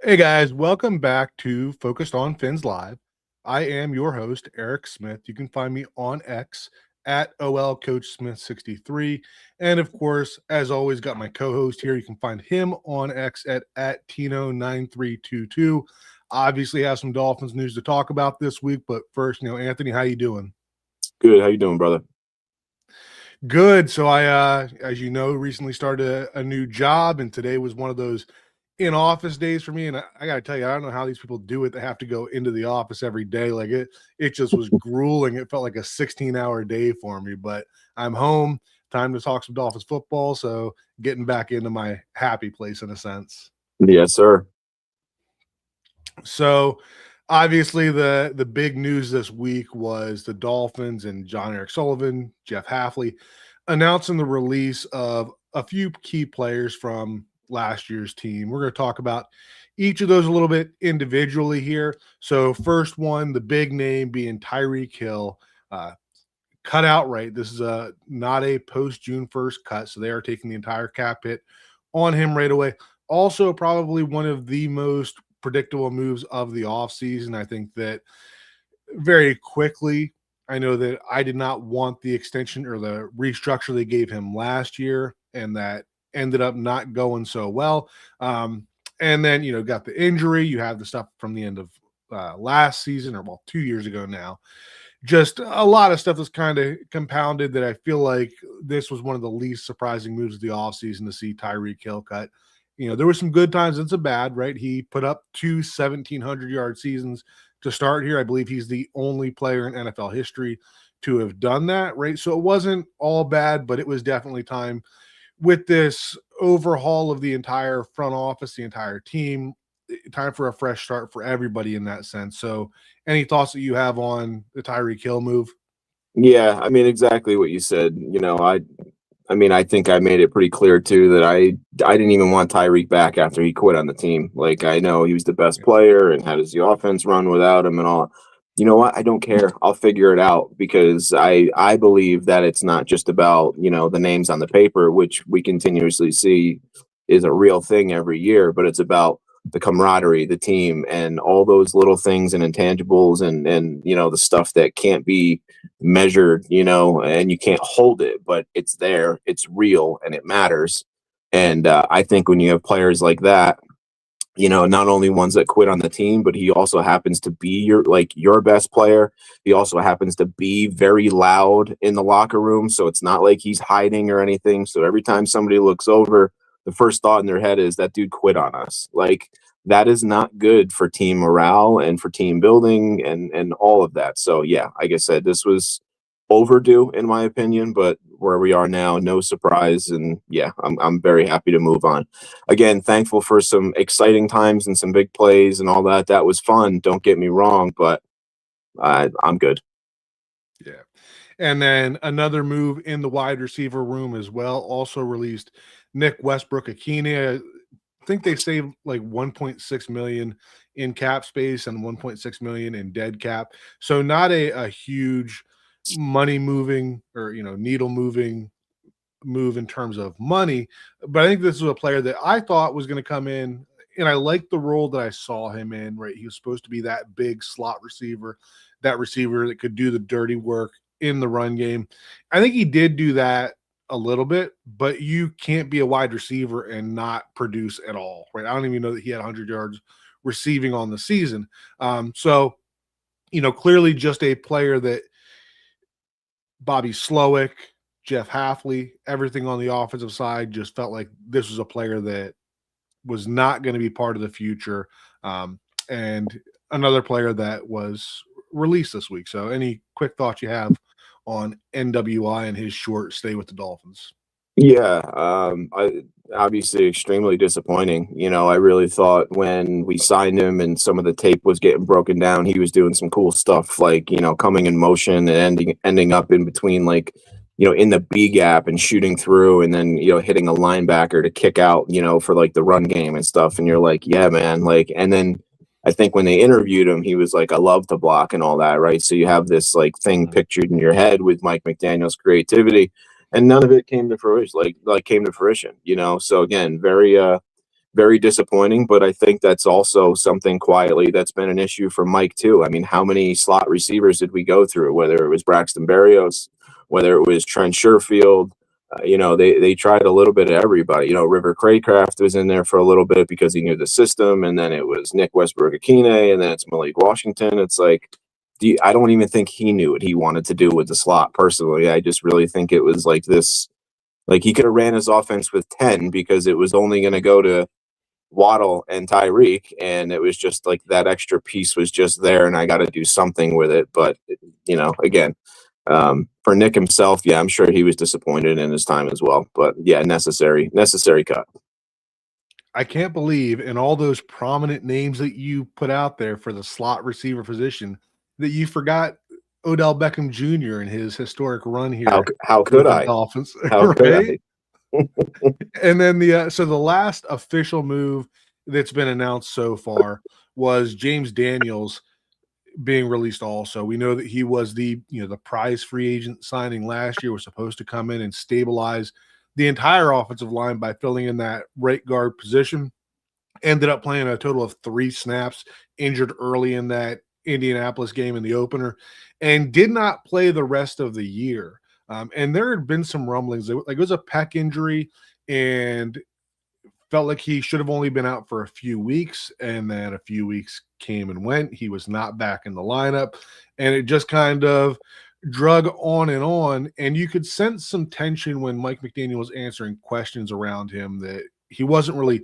Hey guys, welcome back to Focused on Fins Live. I am your host, Eric Smith. You can find me on X at OL Coach Smith 63. And of course, as always, got my co-host here. You can find him on X at Tino9322. Obviously have some Dolphins news to talk about this week, but first, Anthony, how you doing? Good. How you doing, brother? Good. So as you know, recently started a new job, and today was one of those in-office days for me. And I got to tell you, I don't know how these people do it. They have to go into the office every day. Like it just was grueling. It felt like a 16-hour day for me. But I'm home. Time to talk some Dolphins football. So getting back into my happy place in a sense. Yes, sir. So obviously the big news this week was the Dolphins and John Eric Sullivan, Jeff Halfley announcing the release of a few key players from last year's team. We're going to talk about each of those a little bit individually here. So first one, the big name being Tyreek Hill, cut outright. This is not a post June 1st cut, so they are taking the entire cap hit on him right away. Also, probably one of the most predictable moves of the offseason. I think that very quickly, I know that I did not want the extension or the restructure they gave him last year, and that ended up not going so well. And then, got the injury. You have the stuff from the end of last season, or 2 years ago now. Just a lot of stuff that's kind of compounded that I feel like this was one of the least surprising moves of the offseason to see Tyreek Hill cut. There were some good times and some bad, right? He put up two 1,700-yard seasons to start here. I believe he's the only player in NFL history to have done that, right? So it wasn't all bad, but it was definitely time with this overhaul of the entire front office, the entire team, time for a fresh start for everybody in that sense. So any thoughts that you have on the Tyreek Hill move? Yeah, I mean exactly what you said. I think I made it pretty clear too that I didn't even want Tyreek back after he quit on the team. Like I know he was the best player, and how does the offense run without him and all. You know what? I don't care. I'll figure it out because I believe that it's not just about, the names on the paper, which we continuously see is a real thing every year, but it's about the camaraderie, the team, and all those little things and intangibles and the stuff that can't be measured, and you can't hold it, but it's there, it's real, and it matters. And I think when you have players like that, not only ones that quit on the team, but he also happens to be your best player. He also happens to be very loud in the locker room. So it's not like he's hiding or anything. So every time somebody looks over, the first thought in their head is that dude quit on us. Like that is not good for team morale and for team building and all of that. So yeah, like I said, this was overdue in my opinion, but where we are now, no surprise. And yeah, I'm very happy to move on. Again, thankful for some exciting times and some big plays and all that. That was fun. Don't get me wrong, but I'm good. Yeah. And then another move in the wide receiver room as well, also released Nick Westbrook-Akine. I think they saved like 1.6 million in cap space and 1.6 million in dead cap. So not a huge money moving or needle moving move in terms of money, but I think this was a player that I thought was going to come in, and I liked the role that I saw him in. Right, he was supposed to be that big slot receiver, that receiver that could do the dirty work in the run game. I think he did do that a little bit, but you can't be a wide receiver and not produce at all, right? I don't even know that he had 100 yards receiving on the season. So clearly just a player that Bobby Slowick, Jeff Halfley, everything on the offensive side just felt like this was a player that was not going to be part of the future. And another player that was released this week. So, any quick thoughts you have on NWI and his short stay with the Dolphins? Yeah, I obviously extremely disappointing. I really thought when we signed him and some of the tape was getting broken down, he was doing some cool stuff like, coming in motion and ending up in between like, in the B gap and shooting through and then, hitting a linebacker to kick out, for like the run game and stuff. And you're like, yeah, man, like, and then I think when they interviewed him, he was like, I love to block and all that, right? So you have this like thing pictured in your head with Mike McDaniel's creativity, and none of it came to fruition, like came to fruition, So again, very very disappointing, but I think that's also something quietly that's been an issue for Mike too. I mean, how many slot receivers did we go through, whether it was Braxton Berrios, whether it was Trent Sherfield? They tried a little bit of everybody. River Craycraft was in there for a little bit because he knew the system, and then it was Nick Westbrook-Akine, and then it's Malik Washington. It's like, I don't even think he knew what he wanted to do with the slot personally. I just really think it was like this, like he could have ran his offense with 10 because it was only going to go to Waddle and Tyreek, and it was just like that extra piece was just there, and I got to do something with it. But again, for Nick himself, yeah, I'm sure he was disappointed in his time as well. But yeah, necessary cut. I can't believe in all those prominent names that you put out there for the slot receiver position that you forgot Odell Beckham Jr. and his historic run here. How could the I? Dolphins, How right? could I? And then the last official move that's been announced so far was James Daniels being released. Also, we know that he was the prize free agent signing last year, was supposed to come in and stabilize the entire offensive line by filling in that right guard position. Ended up playing a total of 3 snaps, injured early in that Indianapolis game in the opener, and did not play the rest of the year. And there had been some rumblings, like it was a pec injury, and felt like he should have only been out for a few weeks. And then a few weeks came and went. He was not back in the lineup, and it just kind of drug on. And you could sense some tension when Mike McDaniel was answering questions around him, that he wasn't really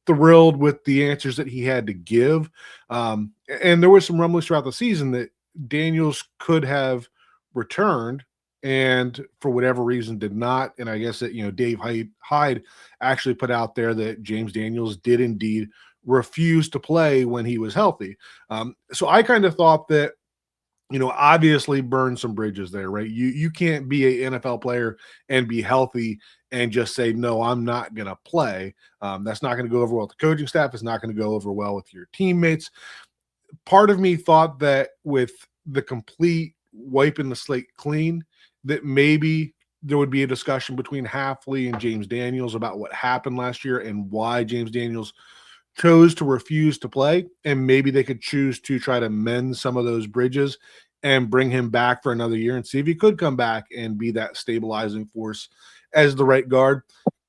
thrilled with the answers that he had to give. And there was some rumblings throughout the season that Daniels could have returned, and for whatever reason did not. And I guess that, Dave Hyde actually put out there that James Daniels did indeed refuse to play when he was healthy. So I kind of thought that, obviously burn some bridges there, right? You can't be an NFL player and be healthy and just say, no, I'm not going to play. That's not going to go over well with the coaching staff. It's not going to go over well with your teammates. Part of me thought that with the complete wiping the slate clean, that maybe there would be a discussion between Hafley and James Daniels about what happened last year and why James Daniels chose to refuse to play, and maybe they could choose to try to mend some of those bridges and bring him back for another year and see if he could come back and be that stabilizing force as the right guard.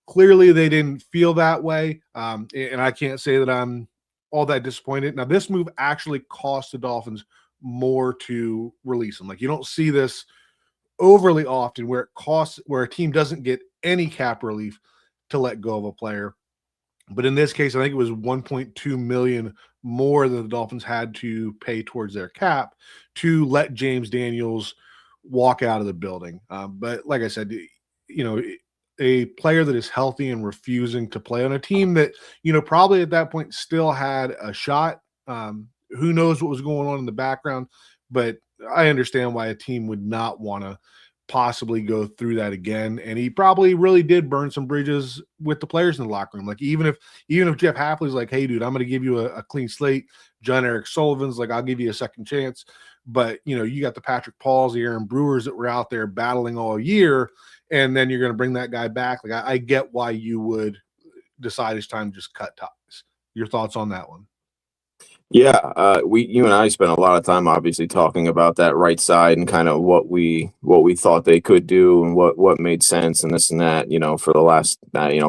Clearly they didn't feel that way, and I can't say that I'm all that disappointed. Now, this move actually cost the Dolphins more to release him. Like, you don't see this overly often where a team doesn't get any cap relief to let go of a player. But in this case, I think it was 1.2 million more than the Dolphins had to pay towards their cap to let James Daniels walk out of the building. But like I said, a player that is healthy and refusing to play on a team that, probably at that point still had a shot. Who knows what was going on in the background, but I understand why a team would not want to possibly go through that again. And he probably really did burn some bridges with the players in the locker room. Like, even if Jeff Hafley's like, hey dude, I'm going to give you a clean slate. John Eric Sullivan's like, I'll give you a second chance. But you got the Patrick Pauls, the Aaron Brewers that were out there battling all year. And then you're going to bring that guy back. Like, I get why you would decide it's time to just cut ties. Your thoughts on that one? Yeah, you and I spent a lot of time obviously talking about that right side and kind of what we thought they could do and what made sense and this and that, for the last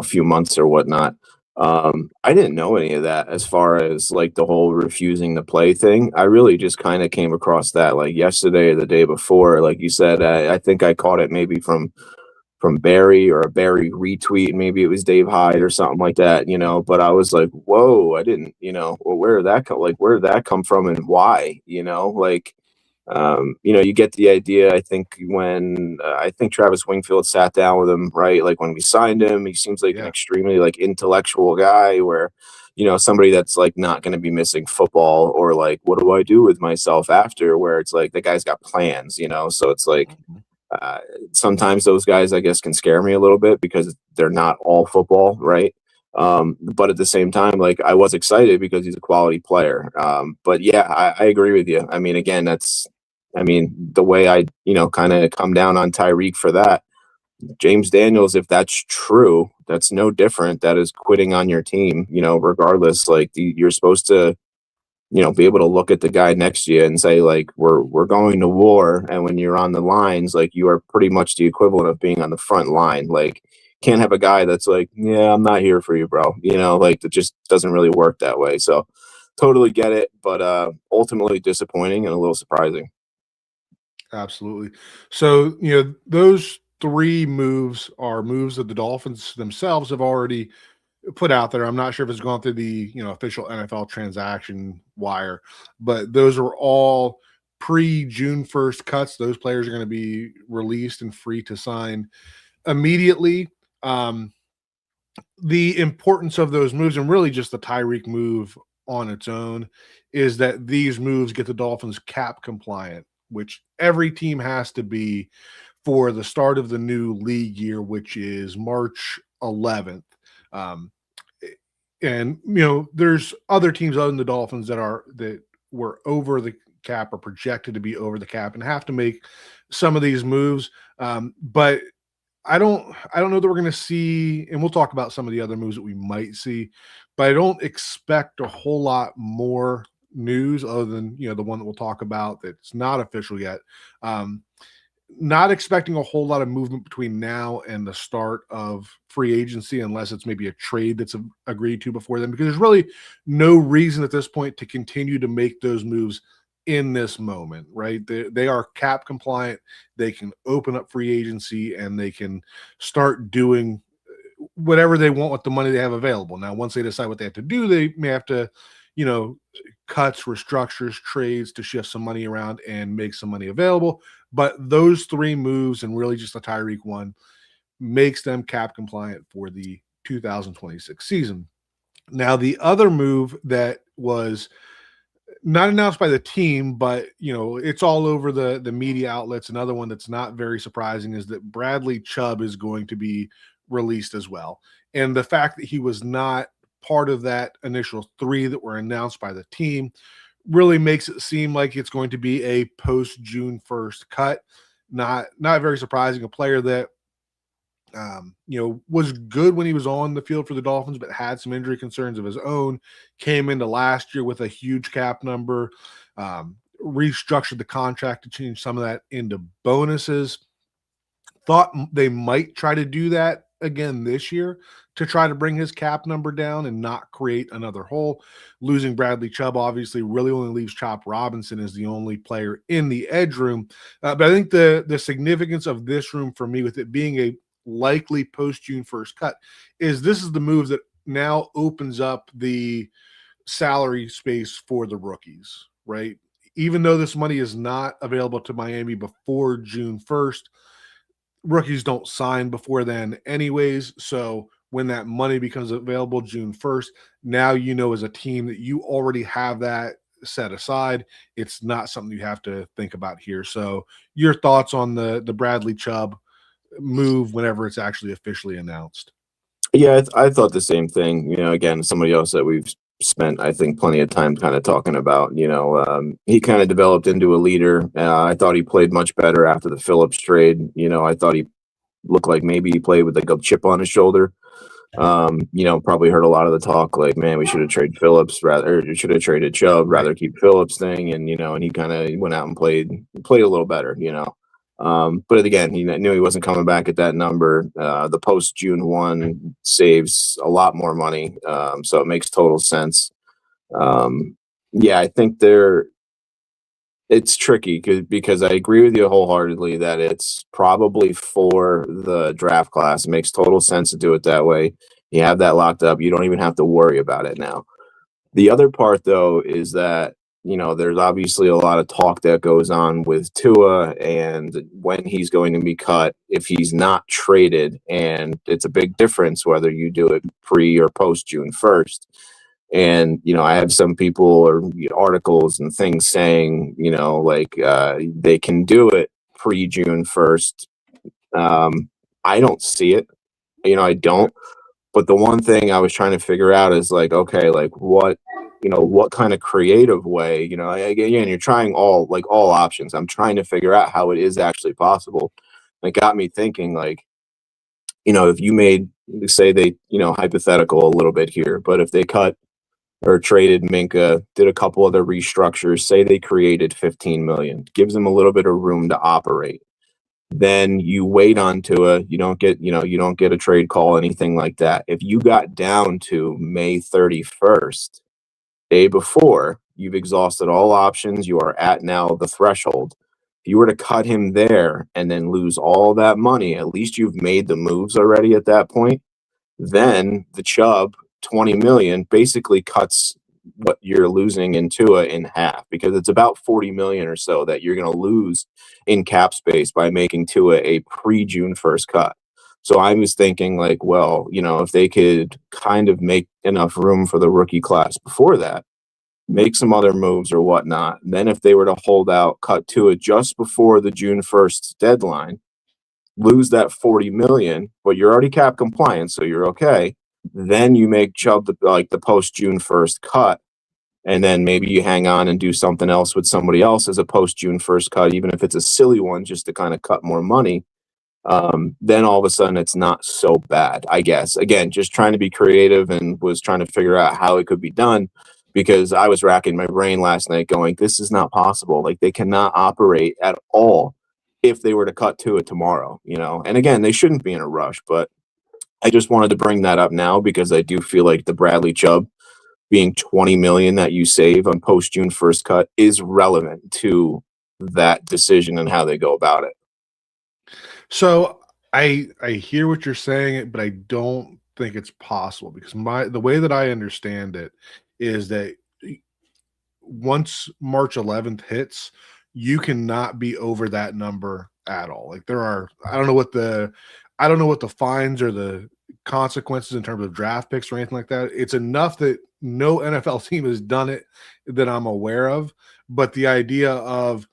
few months or whatnot. I didn't know any of that as far as like the whole refusing to play thing. I really just kind of came across that like yesterday or the day before. Like you said, I think I caught it maybe from Barry or a Barry retweet. Maybe it was Dave Hyde or something like that, but I was like, whoa, I didn't, well, where did that come from and why, you get the idea. I think when I think Travis Wingfield sat down with him, right? Like when we signed him, he seems like an extremely like intellectual guy where, somebody that's like not going to be missing football or like, what do I do with myself after, where it's like the guy's got plans, so it's like, sometimes those guys, I guess, can scare me a little bit because they're not all football, right? But at the same time, like I was excited because he's a quality player. But yeah, I agree with you. I mean, again, the way I, kind of come down on Tyreek for that, James Daniels, if that's true, that's no different. That is quitting on your team, regardless. Like you're supposed to, be able to look at the guy next to you and say, like, we're going to war. And when you're on the lines, like, you are pretty much the equivalent of being on the front line. Like, can't have a guy that's like, yeah, I'm not here for you, bro. Like, it just doesn't really work that way. So totally get it, but ultimately disappointing and a little surprising. Absolutely. So, those three moves are moves that the Dolphins themselves have already put out there. I'm not sure if it's gone through the, official NFL transaction wire, but those are all pre June 1st cuts. Those players are going to be released and free to sign immediately. The importance of those moves, and really just the Tyreek move on its own, is that these moves get the Dolphins cap compliant, which every team has to be for the start of the new league year, which is March 11th. Um, and there's other teams other than the Dolphins that were over the cap or projected to be over the cap and have to make some of these moves. But I don't know that we're going to see, and we'll talk about some of the other moves that we might see, but I don't expect a whole lot more news other than the one that we'll talk about that's not official yet. Not expecting a whole lot of movement between now and the start of free agency, unless it's maybe a trade that's agreed to before then, because there's really no reason at this point to continue to make those moves in this moment, right? They are cap compliant. They can open up free agency and they can start doing whatever they want with the money they have available. Now, once they decide what they have to do, they may have to, cuts, restructures, trades to shift some money around and make some money available. But those three moves, and really just the Tyreek one, makes them cap compliant for the 2026 season. Now, the other move that was not announced by the team, but it's all over the media outlets. Another one that's not very surprising is that Bradley Chubb is going to be released as well. And the fact that he was not part of that initial three that were announced by the team really makes it seem like it's going to be a post June 1st cut. Not very surprising. A player that was good when he was on the field for the Dolphins, but had some injury concerns of his own. Came into last year with a huge cap number, restructured the contract to change some of that into bonuses. Thought they might try to do that again this year to try to bring his cap number down and not create another hole. Losing Bradley Chubb obviously really only leaves Chop Robinson as the only player in the edge room. But I think the significance of this room for me, with it being a likely post June 1st cut, is this is the move that now opens up the salary space for the rookies, right? Even though this money is not available to Miami before June 1st, rookies don't sign before then anyways. So when that money becomes available June 1st, now as a team that you already have that set aside. It's not something you have to think about here. So your thoughts on the Bradley Chubb move whenever it's actually officially announced? Yeah, I thought the same thing. Again, somebody else that we've spent, I think, plenty of time kind of talking about. He kind of developed into a leader. I thought he played much better after the Phillips trade. I thought he looked like maybe he played with like a chip on his shoulder. Probably heard a lot of the talk like, man, we should have traded Phillips rather, or should have traded Chubb, rather keep Phillips thing. And, and he kind of went out and played a little better, but again, he knew he wasn't coming back at that number. The post June 1 saves a lot more money. So it makes total sense. Yeah, I think it's tricky because I agree with you wholeheartedly that it's probably for the draft class. It makes total sense to do it that way. You have that locked up. You don't even have to worry about it now. The other part, though, is that, there's obviously a lot of talk that goes on with Tua and when he's going to be cut if he's not traded. And it's a big difference whether you do it pre or post June 1st. And, I have some people or articles and things saying, they can do it pre June 1st. I don't see it. I don't. But the one thing I was trying to figure out is like, okay, like what kind of creative way, again, you're trying all options. I'm trying to figure out how it is actually possible. And it got me thinking, like, if you made, say they, hypothetical a little bit here, but if they cut or traded Minka, did a couple other restructures, say they created 15 million, gives them a little bit of room to operate. Then you wait on Tua, you don't get a trade call, anything like that. If you got down to May 31st, day before, you've exhausted all options, you are at now the threshold. If you were to cut him there and then lose all that money, at least you've made the moves already at that point. Then the Chubb 20 million basically cuts what you're losing in Tua in half, because it's about 40 million or so that you're going to lose in cap space by making Tua a pre-June 1st cut. So I was thinking, like, well, if they could kind of make enough room for the rookie class before that, make some other moves or whatnot. And then if they were to hold out, cut Tua just before the June 1st deadline, lose that 40 million, but you're already cap compliant, so you're okay. Then you make Chubb the post June 1st cut, and then maybe you hang on and do something else with somebody else as a post June 1st cut, even if it's a silly one, just to kind of cut more money. Then all of a sudden it's not so bad, I guess. Again, just trying to be creative and was trying to figure out how it could be done, because I was racking my brain last night going, this is not possible. Like, they cannot operate at all if they were to cut to it tomorrow, And again, they shouldn't be in a rush, but I just wanted to bring that up now because I do feel like the Bradley Chubb being 20 million that you save on post June 1st cut is relevant to that decision and how they go about it. So I hear what you're saying, but I don't think it's possible, because the way that I understand it is that once March 11th hits, you cannot be over that number at all. Like, I don't know what the fines or the consequences in terms of draft picks or anything like that. It's enough that no NFL team has done it that I'm aware of. But the idea of,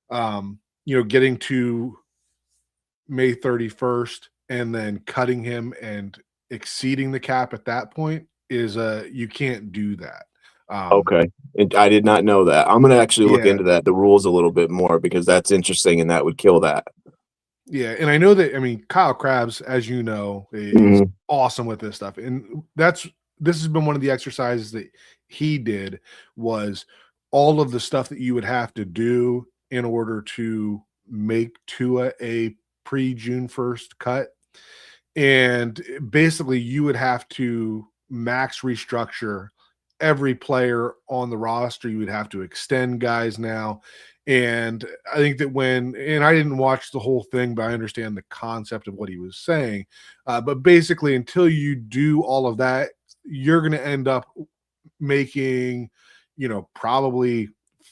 getting to May 31st and then cutting him and exceeding the cap at that point is you can't do that. Okay. I did not know that. I'm going to actually look Yeah. into the rules a little bit more, because that's interesting and that would kill that. Yeah, and I know that, Kyle Krabs, as you know, is awesome with this stuff. And this has been one of the exercises that he did, was all of the stuff that you would have to do in order to make Tua a pre-June 1st cut. And basically you would have to max restructure every player on the roster. You would have to extend guys now. And I think that and I didn't watch the whole thing, but I understand the concept of what he was saying. But basically, until you do all of that, you're going to end up making, probably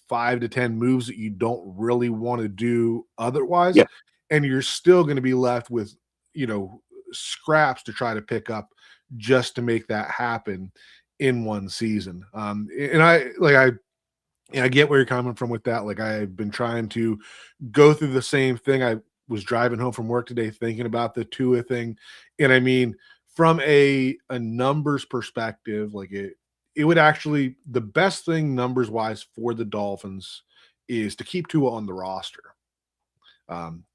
5 to 10 moves that you don't really want to do otherwise. Yeah. And you're still going to be left with, scraps to try to pick up just to make that happen in one season. And I get where you're coming from with that. Like, I've been trying to go through the same thing. I was driving home from work today thinking about the Tua thing. And from a numbers perspective, like, it would actually, the best thing numbers wise for the Dolphins is to keep Tua on the roster.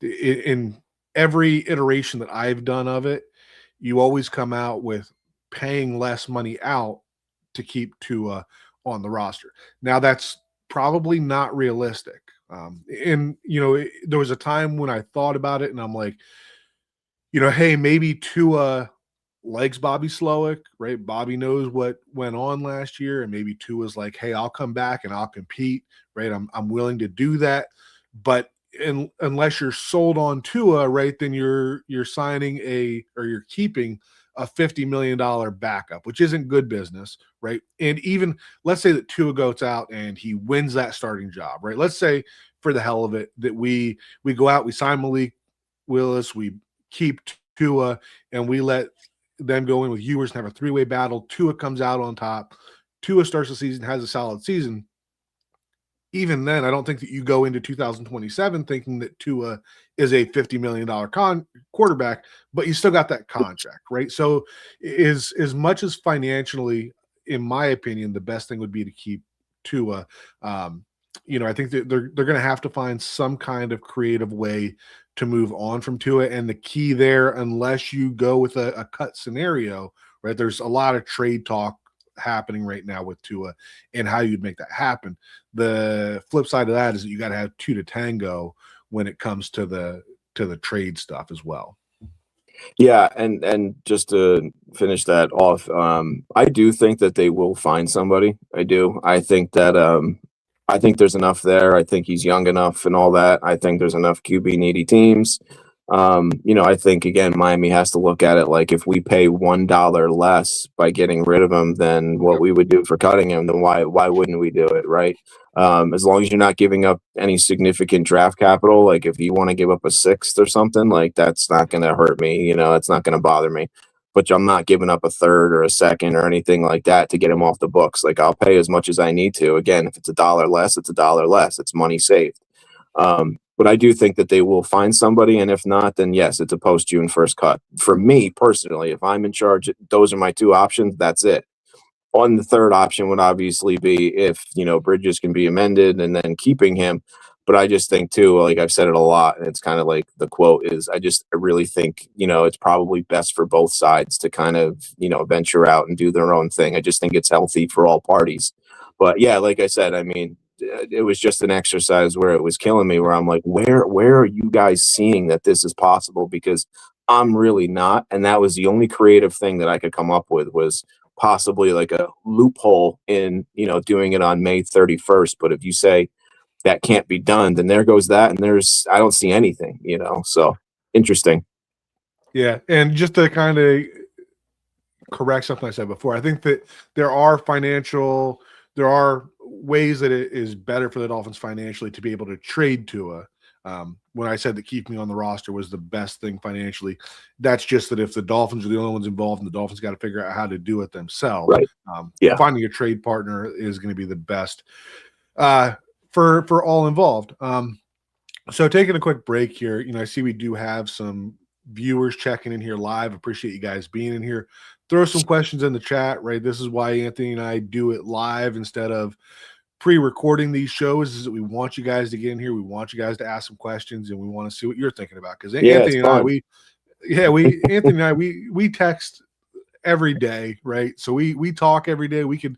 In every iteration that I've done of it, you always come out with paying less money out to keep Tua on the roster. Now, that's probably not realistic. There was a time when I thought about it and I'm like, hey, maybe Tua likes Bobby Slowick, right? Bobby knows what went on last year, and maybe Tua's like, hey, I'll come back and I'll compete, right? I'm willing to do that. But unless you're sold on Tua, right, then you're signing or you're keeping a $50 million backup, which isn't good business, right? And even let's say that Tua goes out and he wins that starting job, right? Let's say, for the hell of it, that we go out, we sign Malik Willis, we keep Tua, and we let them go in with Ewers and have a three-way battle. Tua comes out on top. Tua starts the season, has a solid season. Even then, I don't think that you go into 2027 thinking that Tua is a $50 million quarterback, but you still got that contract, right? So as much as financially, in my opinion, the best thing would be to keep Tua. I think that they're going to have to find some kind of creative way to move on from Tua. And the key there, unless you go with a cut scenario, right? There's a lot of trade talk happening right now with Tua and how you'd make that happen. The flip side of that is that you got to have two to tango when it comes to the trade stuff as well. Yeah, and just to finish that off, I do think that they will find somebody. I do. I think there's enough there. I think he's young enough and all that. I think there's enough QB needy teams. I think again Miami has to look at it like if we pay $1 less by getting rid of him than what we would do for cutting him, then why wouldn't we do it, right? As long as you're not giving up any significant draft capital, like if you want to give up a sixth or something, like that's not going to hurt me. It's not going to bother me. But I'm not giving up a third or a second or anything like that to get him off the books. Like I'll pay as much as I need to. Again, if it's $1 less, it's $1 less. It's money saved. But I do think that they will find somebody, and if not, then yes, it's a post-June 1st cut. For me personally, if I'm in charge, those are my two options. That's it. On the third option would obviously be if Bridges can be amended and then keeping him. But I just think too, like I've said it a lot, and it's kind of like the quote is, I really think it's probably best for both sides to kind of venture out and do their own thing. I just think it's healthy for all parties. But yeah, like I said, I mean, it was just an exercise where it was killing me, where I'm like, where are you guys seeing that this is possible? Because I'm really not. And that was the only creative thing that I could come up with, was possibly like a loophole in, doing it on May 31st. But if you say that can't be done, then there goes that. And I don't see anything, so interesting. Yeah. And just to kind of correct something I said before, I think that there are ways that it is better for the Dolphins financially to be able to trade Tua. When I said that keeping me on the roster was the best thing financially, that's just that if the Dolphins are the only ones involved and the Dolphins got to figure out how to do it themselves, right. Finding a trade partner is going to be the best for all involved. So taking a quick break here, I see we do have some viewers checking in here live. Appreciate you guys being in here. Throw some questions in the chat, right? This is why Anthony and I do it live instead of pre-recording these shows, is that we want you guys to get in here. We want you guys to ask some questions, and we want to see what you're thinking about. Because Anthony and I, we text every day, right? So we talk every day. We could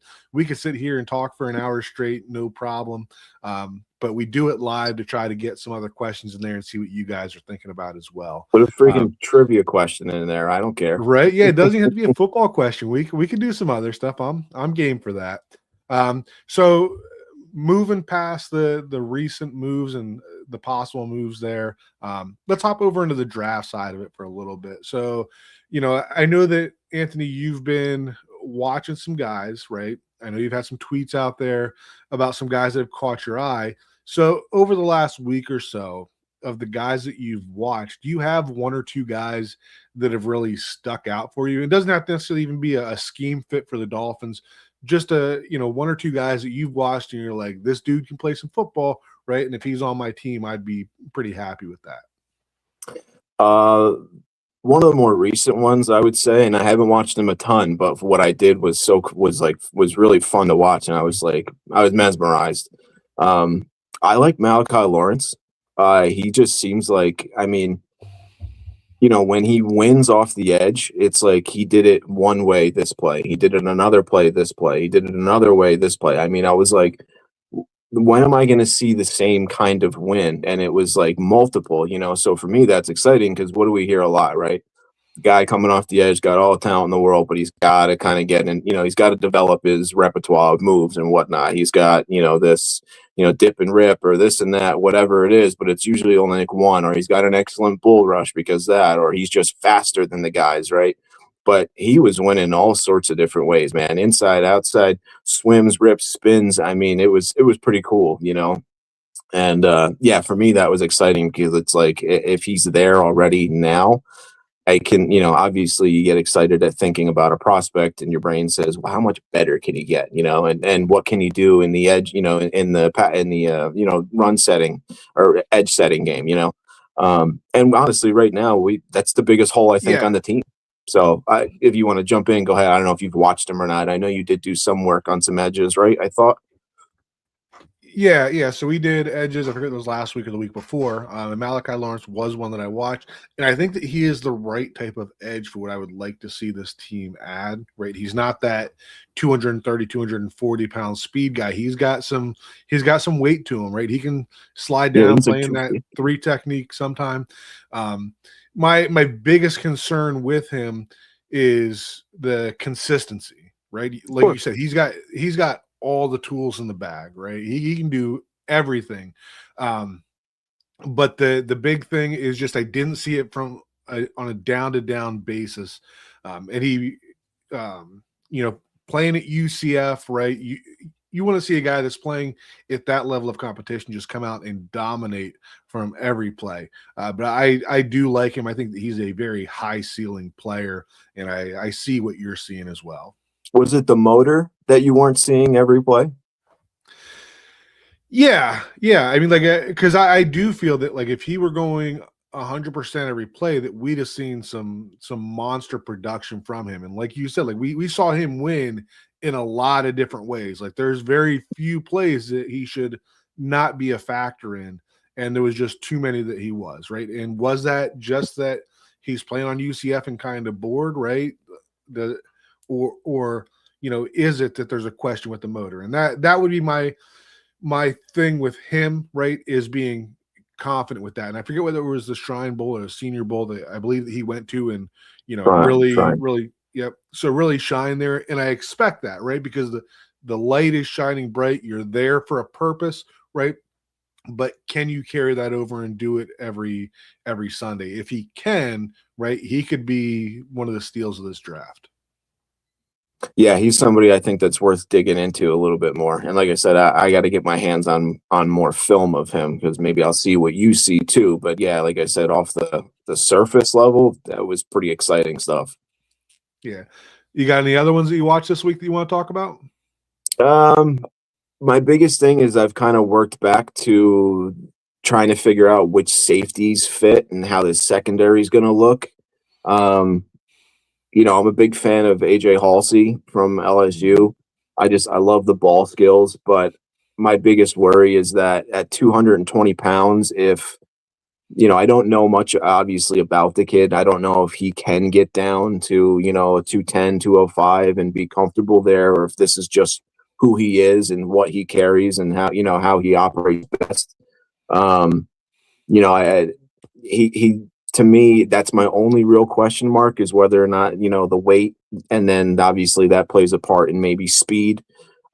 sit here and talk for an hour straight, no problem. But we do it live to try to get some other questions in there and see what you guys are thinking about as well. Put a freaking trivia question in there. I don't care. Right? Yeah, it doesn't have to be a football question. We can do some other stuff. I'm game for that. So moving past the recent moves and the possible moves there, let's hop over into the draft side of it for a little bit. So, I know that Anthony, you've been watching some guys, right? I know you've had some tweets out there about some guys that have caught your eye. So over the last week or so, of the guys that you've watched, do you have one or two guys that have really stuck out for you? It doesn't have to necessarily even be a scheme fit for the Dolphins, just one or two guys that you've watched and you're like, this dude can play some football, right? And if he's on my team, I'd be pretty happy with that. One of the more recent ones, I would say, and I haven't watched them a ton, but what I did was really fun to watch, and I was mesmerized. I like Malachi Lawrence. He just seems like, I mean, when he wins off the edge, it's like he did it one way this play, he did it another play this play, he did it another way this play. I mean, I was like, when am I going to see the same kind of win? And it was like multiple, so for me, that's exciting, because what do we hear a lot, right? Guy coming off the edge, got all the talent in the world, but he's got to kind of get in, he's got to develop his repertoire of moves and whatnot. He's got, this, dip and rip or this and that, whatever it is, but it's usually only like one, or he's got an excellent bull rush because that, or he's just faster than the guys, right? But he was winning all sorts of different ways, man. Inside, outside, swims, rips, spins. I mean, it was pretty cool, And for me, that was exciting, because it's like, if he's there already now, I can, obviously you get excited at thinking about a prospect, and your brain says, well, how much better can he get, and what can he do in the edge, in the run setting or edge setting game, and honestly, right now, that's the biggest hole I think on the team. So if you want to jump in, go ahead. I don't know if you've watched him or not. I know you did do some work on some edges, right? I thought. Yeah. So we did edges. I forget if it was last week or the week before. And Malachi Lawrence was one that I watched, and I think that he is the right type of edge for what I would like to see this team add. Right, he's not that 230, 240 pound speed guy. He's got some weight to him. Right, he can slide Yeah, down he's like playing that 3 technique sometime. My biggest concern with him is the consistency. Right, of like you course. said, he's got all the tools in the bag, right? He can do everything. Um, but the big thing is just I didn't see it on a down to down basis. And he, um, you know, playing at UCF, right? You want to see a guy that's playing at that level of competition just come out and dominate from every play. But I do like him. I think that he's a very high ceiling player, and I see what you're seeing as well. Was it the motor that you weren't seeing every play? Yeah. I mean, like, because I do feel that, like, if he were going 100% every play, that we'd have seen some monster production from him. And like you said, like we saw him win in a lot of different ways. Like, there's very few plays that he should not be a factor in, and there was just too many that he was, right. And was that just that he's playing on UCF and kind of bored, right? The or is it that there's a question with the motor? And that would be my thing with him, right, is being confident with that. And I forget whether it was the Shrine Bowl or the Senior Bowl that I believe that he went to, and really, Trying. really, yep. So really shine there, and I expect that, right, because the light is shining bright. You're there for a purpose, right? But can you carry that over and do it every Sunday? If he can, right, he could be one of the steals of this draft. Yeah, he's somebody I think that's worth digging into a little bit more. And like I said, I got to get my hands on more film of him because maybe I'll see what you see too. But yeah, like I said, off the surface level, that was pretty exciting stuff. Yeah. You got any other ones that you watched this week that you want to talk about? Um, my biggest thing is I've kind of worked back to trying to figure out which safeties fit and how the secondary is going to look. Um, I'm a big fan of AJ Halsey from LSU. I love the ball skills, but my biggest worry is that at 220 pounds, if I don't know much obviously about the kid. I don't know if he can get down to, a 210, 205 and be comfortable there, or if this is just who he is and what he carries and how he operates best. Um, I he to me, that's my only real question mark is whether or not, the weight, and then obviously that plays a part in maybe speed.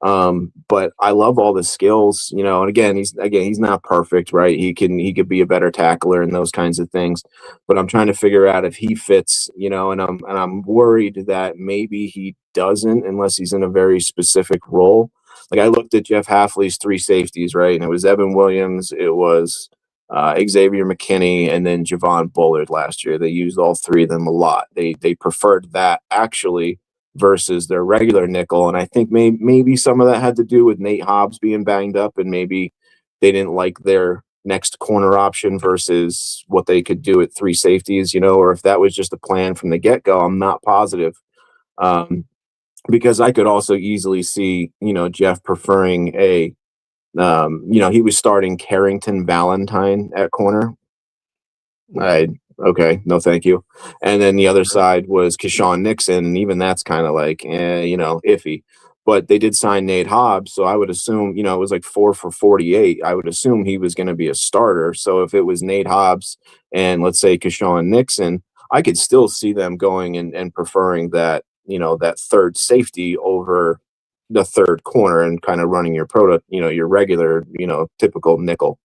But I love all the skills, and he's not perfect, right? He could be a better tackler and those kinds of things. But I'm trying to figure out if he fits, and I'm worried that maybe he doesn't unless he's in a very specific role. Like I looked at Jeff Halfley's three safeties, right? And it was Evan Williams, it was Xavier McKinney, and then Javon Bullard last year. They used all three of them a lot. They preferred that actually versus their regular nickel, and I think maybe some of that had to do with Nate Hobbs being banged up, and maybe they didn't like their next corner option versus what they could do at three safeties, or if that was just a plan from the get go. I'm not positive. Because I could also easily see, Jeff preferring he was starting Carrington Valentine at corner. Okay, no, thank you. And then the other side was Keshawn Nixon, and even that's kind of like, iffy. But they did sign Nate Hobbs, so I would assume, it was like 4 for 48. I would assume he was going to be a starter. So if it was Nate Hobbs and let's say Keshawn Nixon, I could still see them going and preferring that, that third safety over the third corner and kind of running your regular, typical nickel.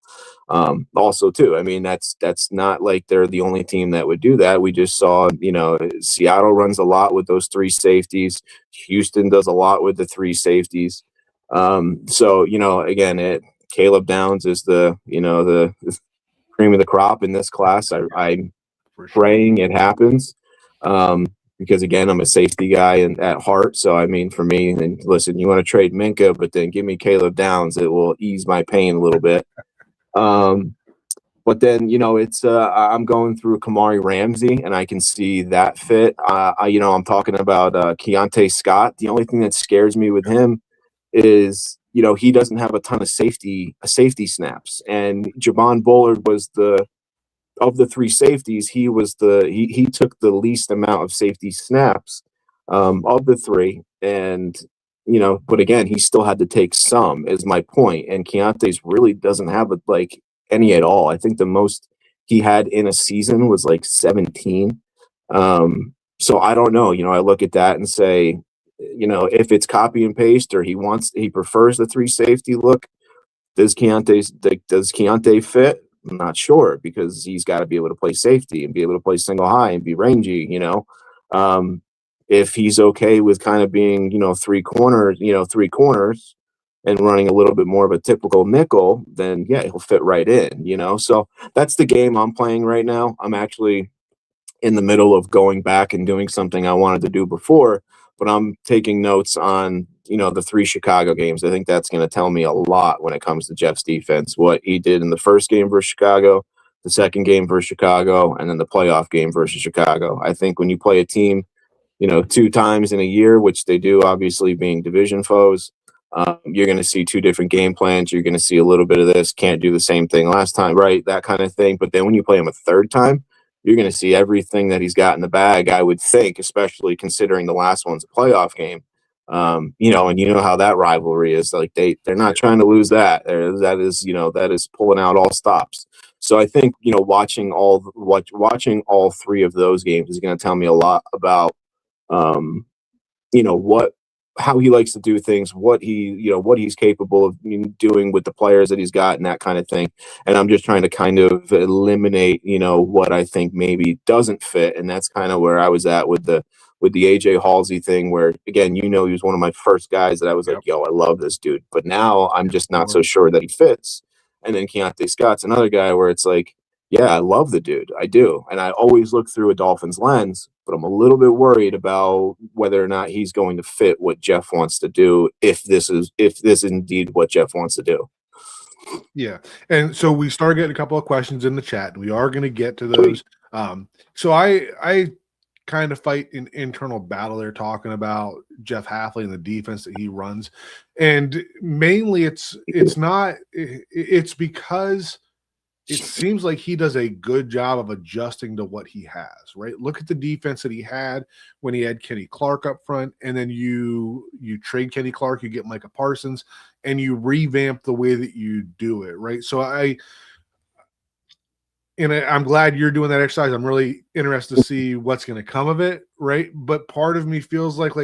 Also too, I mean, that's not like they're the only team that would do that. We just saw, Seattle runs a lot with those three safeties. Houston does a lot with the three safeties. So, again, Caleb Downs is the cream of the crop in this class. I'm praying it happens. Because again, I'm a safety guy and at heart. So I mean, for me, and listen, you want to trade Minka, but then give me Caleb Downs. It will ease my pain a little bit. But then, it's I'm going through Kamari Ramsey, and I can see that fit. I'm talking about Keontae Scott. The only thing that scares me with him is he doesn't have a ton of safety snaps. And Javon Bullard was of the three safeties, he took the least amount of safety snaps of the three. And but again, he still had to take some, is my point. And Keontae's really doesn't have any at all. I think the most he had in a season was like 17. So I don't know. I look at that and say, if it's copy and paste, or he prefers the three safety look, does Keontae fit? I'm not sure, because he's got to be able to play safety and be able to play single high and be rangy. If he's okay with kind of being, three corners and running a little bit more of a typical nickel, then yeah, he'll fit right in. So that's the game I'm playing right now. I'm actually in the middle of going back and doing something I wanted to do before, but I'm taking notes on, the three Chicago games. I think that's going to tell me a lot when it comes to Jeff's defense, what he did in the first game versus Chicago, the second game versus Chicago, and then the playoff game versus Chicago. I think when you play a team, 2 times in a year, which they do, obviously being division foes, you're going to see 2 different game plans. You're going to see a little bit of this, can't do the same thing last time, right? That kind of thing. But then when you play him a third time, you're going to see everything that he's got in the bag, I would think, especially considering the last one's a playoff game. And how that rivalry is. Like they're not trying to lose that. That is pulling out all stops. So I think, watching all 3 of those games is going to tell me a lot about how he likes to do things, what he's capable of doing with the players that he's got, and that kind of thing. And I'm just trying to kind of eliminate, what I think maybe doesn't fit. And that's kind of where I was at with the AJ Halsey thing, where again, he was one of my first guys that I was like, yo, I love this dude. But now I'm just not so sure that he fits. And then Keontae Scott's another guy where it's like, yeah, I love the dude. I do. And I always look through a Dolphins lens, but I'm a little bit worried about whether or not he's going to fit what Jeff wants to do, if this is indeed what Jeff wants to do. Yeah. And so we started getting a couple of questions in the chat, and we are going to get to those. So I kind of fight an internal battle there, talking about Jeff Hafley and the defense that he runs. And mainly it's because it seems like he does a good job of adjusting to what he has, right? Look at the defense that he had when he had Kenny Clark up front, and then you trade Kenny Clark, you get Micah Parsons, and you revamp the way that you do it, right? So I'm glad you're doing that exercise. I'm really interested to see what's going to come of it, right? But part of me feels like,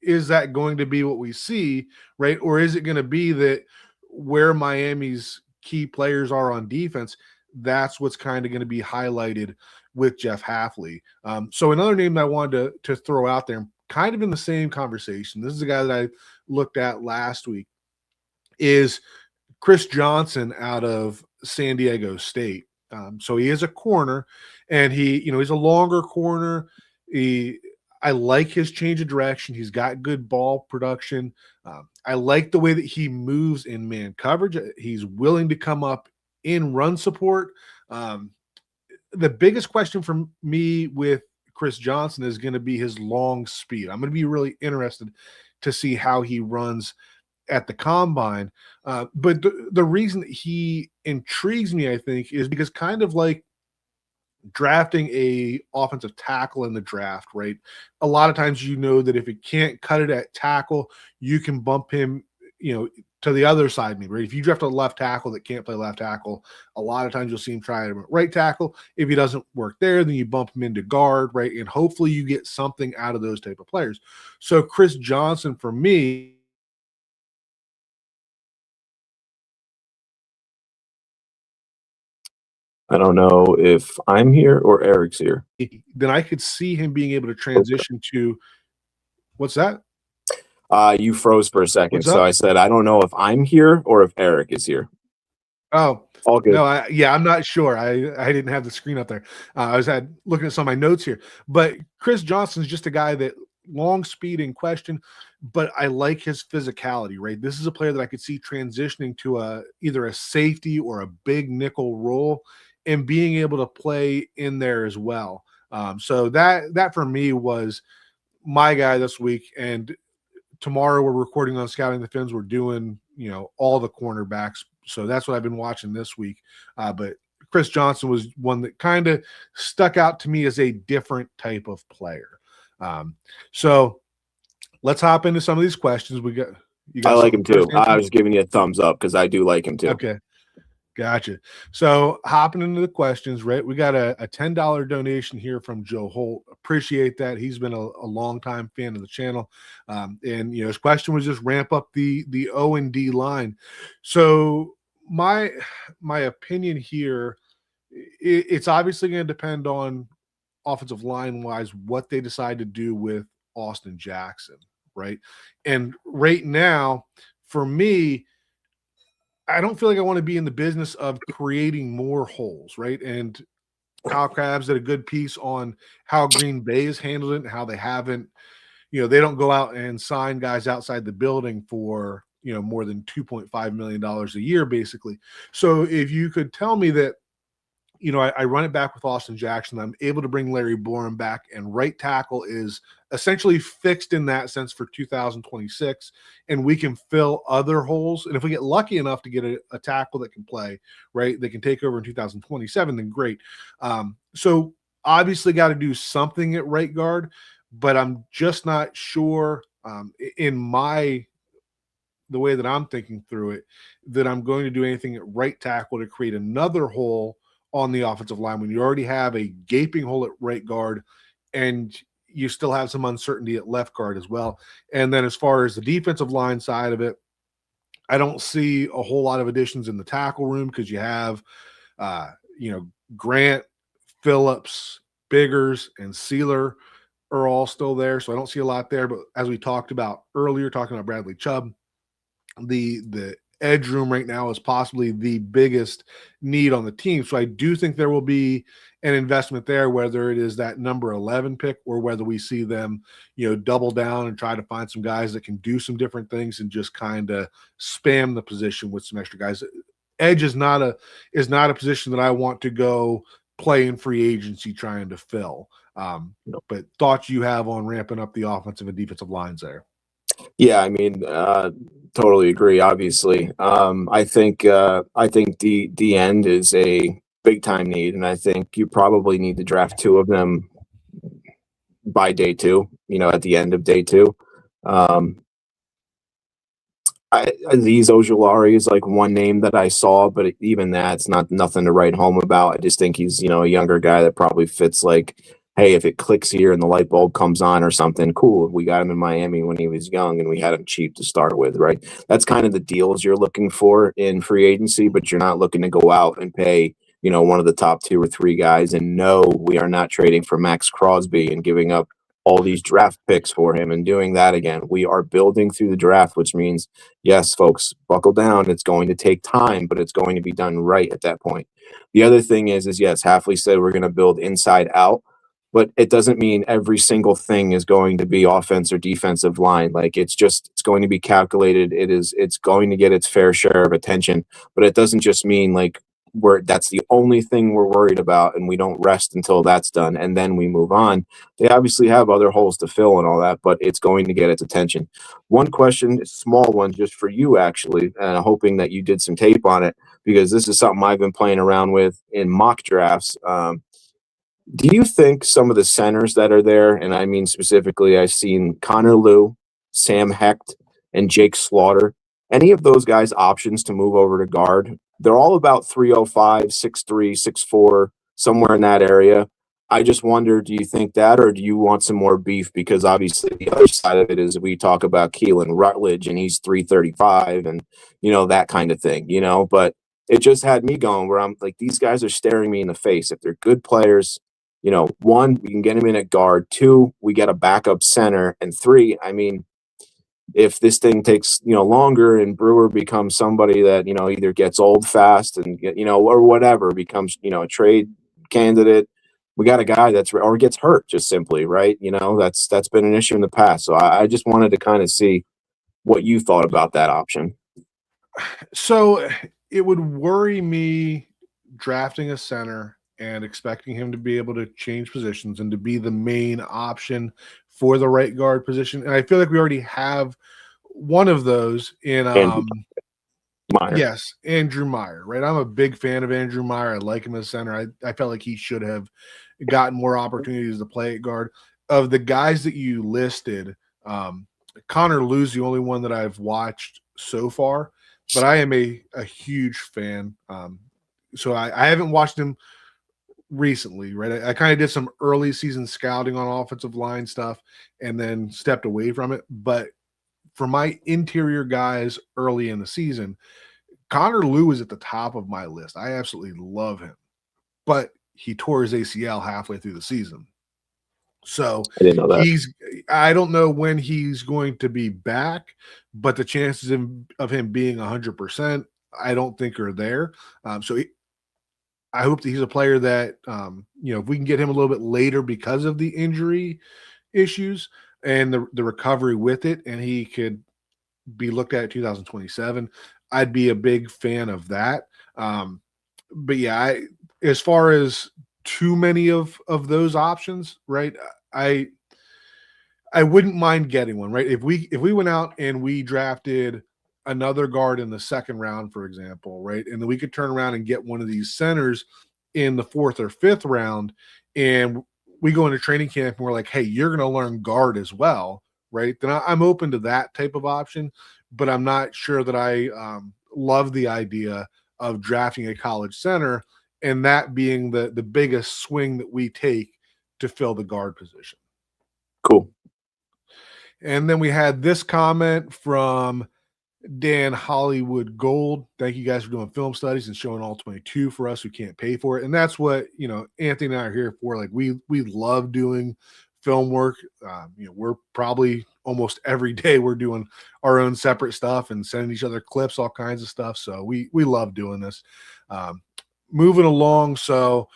is that going to be what we see, right? Or is it going to be that where Miami's key players are on defense, that's what's kind of going to be highlighted with Jeff Hafley. So another name that I wanted to throw out there, kind of in the same conversation, this is a guy that I looked at last week, is Chris Johnson out of San Diego State. So he is a corner, and he's a longer corner. I like his change of direction. He's got good ball production. I like the way that he moves in man coverage. He's willing to come up in run support. The biggest question for me with Chris Johnson is going to be his long speed. I'm going to be really interested to see how he runs at the combine. But the reason that he intrigues me, I think, is because kind of like drafting a offensive tackle in the draft, right? A lot of times, that if it can't cut it at tackle, you can bump him, to the other side, maybe, right? If you draft a left tackle that can't play left tackle, a lot of times you'll see him try him at right tackle. If he doesn't work there, then you bump him into guard, right? And hopefully you get something out of those type of players. So Chris Johnson, for me, I don't know if I'm here or Eric's here. then I could see him being able to transition to what's that? You froze for a second, What's so up? I said I don't know if I'm here or if Eric is here. Oh, all good. No, I'm not sure. I didn't have the screen up there. I was looking at some of my notes here, but Chris Johnson's just a guy that long speed in question, but I like his physicality, right? This is a player that I could see transitioning to either a safety or a big nickel role and being able to play in there as well. So that for me was my guy this week. And tomorrow we're recording on Scouting the Fins. We're doing, all the cornerbacks. So that's what I've been watching this week. But Chris Johnson was one that kind of stuck out to me as a different type of player. So let's hop into some of these questions. I like him too. Anthony? I was giving you a thumbs up because I do like him too. Okay. Gotcha. So hopping into the questions, right? We got a $10 donation here from Joe Holt. Appreciate that. He's been a longtime fan of the channel. And his question was just ramp up the O&D line. So my opinion here, it's obviously going to depend on offensive line wise what they decide to do with Austin Jackson, right? And right now, for me, I don't feel like I want to be in the business of creating more holes, right? And Kyle Krabs did a good piece on how Green Bay has handled it and how they haven't, they don't go out and sign guys outside the building for, more than $2.5 million a year, basically. So if you could tell me that, I run it back with Austin Jackson. I'm able to bring Larry Borum back, and right tackle is essentially fixed in that sense for 2026, and we can fill other holes. And if we get lucky enough to get a tackle that can play, right, they can take over in 2027, then great. So obviously got to do something at right guard, but I'm just not sure the way that I'm thinking through it, that I'm going to do anything at right tackle to create another hole on the offensive line when you already have a gaping hole at right guard and you still have some uncertainty at left guard as well. And then as far as the defensive line side of it, I don't see a whole lot of additions in the tackle room because you have, Grant, Phillips, Biggers, and Sealer are all still there. So I don't see a lot there. But as we talked about earlier, talking about Bradley Chubb, the edge room right now is possibly the biggest need on the team. So I do think there will be an investment there, whether it is that number 11 pick or whether we see them, double down and try to find some guys that can do some different things and just kind of spam the position with some extra guys. Edge is not a position that I want to go play in free agency trying to fill. But thoughts you have on ramping up the offensive and defensive lines there? Yeah, I mean, totally agree. Obviously, I think the end is a big time need, and I think you probably need to draft two of them by day two. At the end of day two. Azeez Ojulari is like one name that I saw, but even that's not nothing to write home about. I just think he's a younger guy that probably fits like, hey, if it clicks here and the light bulb comes on or something, cool. We got him in Miami when he was young and we had him cheap to start with, right? That's kind of the deals you're looking for in free agency, but you're not looking to go out and pay, one of the top 2 or 3 guys. And no, we are not trading for Max Crosby and giving up all these draft picks for him and doing that again. We are building through the draft, which means, yes, folks, buckle down. It's going to take time, but it's going to be done right at that point. The other thing is yes, Hafley said we're going to build inside out, but it doesn't mean every single thing is going to be offense or defensive line. Like it's going to be calculated. It's going to get its fair share of attention, but it doesn't just mean like that's the only thing we're worried about and we don't rest until that's done and then we move on. They obviously have other holes to fill and all that, but it's going to get its attention. One question, small one, just for you actually, hoping that you did some tape on it because this is something I've been playing around with in mock drafts. Do you think some of the centers that are there, and I mean specifically, I've seen Connor Liu, Sam Hecht, and Jake Slaughter, any of those guys options to move over to guard? They're all about 305, 6'3", 6'4", somewhere in that area. I just wonder, do you think that, or do you want some more beef? Because obviously the other side of it is we talk about Keelan Rutledge, and he's 335, and, that kind of thing, But it just had me going where I'm like, these guys are staring me in the face. If they're good players, 1, we can get him in at guard. 2, we get a backup center. And 3, I mean, if this thing takes, longer and Brewer becomes somebody that, either gets old fast and, or whatever, becomes, a trade candidate, we got a guy or gets hurt just simply, right? That's been an issue in the past. So I just wanted to kind of see what you thought about that option. So it would worry me drafting a center and expecting him to be able to change positions and to be the main option for the right guard position. And I feel like we already have one of those in Andrew Meyer. yes, Andrew Meyer, right? I'm a big fan of Andrew Meyer. I like him as center. I felt like he should have gotten more opportunities to play at guard. Of the guys that you listed, Connor Liu's the only one that I've watched so far, but I am a huge fan. So I haven't watched him recently, right? I kind of did some early season scouting on offensive line stuff and then stepped away from it. But for my interior guys early in the season, Connor Liu is at the top of my list. I absolutely love him, but he tore his ACL halfway through the season. So I didn't know that. I don't know when he's going to be back, but the chances of him being 100%, I don't think are there. I hope that he's a player that, if we can get him a little bit later because of the injury issues and the recovery with it, and he could be looked at 2027, I'd be a big fan of that. But yeah, as far as too many of those options, right? I wouldn't mind getting one, right? If we went out and we drafted another guard in the second round, for example, right? And then we could turn around and get one of these centers in the fourth or fifth round, and we go into training camp and we're like, hey, you're going to learn guard as well, right? Then I'm open to that type of option, but I'm not sure that I love the idea of drafting a college center and that being the biggest swing that we take to fill the guard position. Cool. And then we had this comment from Dan Hollywood Gold. Thank you guys for doing film studies and showing all 22 for us who can't pay for it. And that's what, Anthony and I are here for. Like we love doing film work. We're probably almost every day we're doing our own separate stuff and sending each other clips, all kinds of stuff. So we love doing this. Moving along. So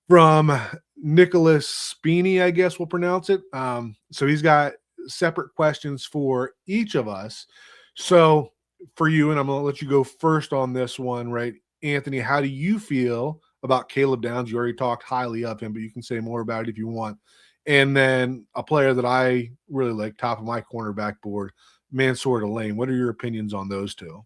from Nicholas Spini, I guess we'll pronounce it. So he's got separate questions for each of us. So for you, and I'm going to let you go first on this one, right? Anthony, how do you feel about Caleb Downs? You already talked highly of him, but you can say more about it if you want. And then a player that I really like, top of my cornerback board, Mansour Delane. What are your opinions on those two?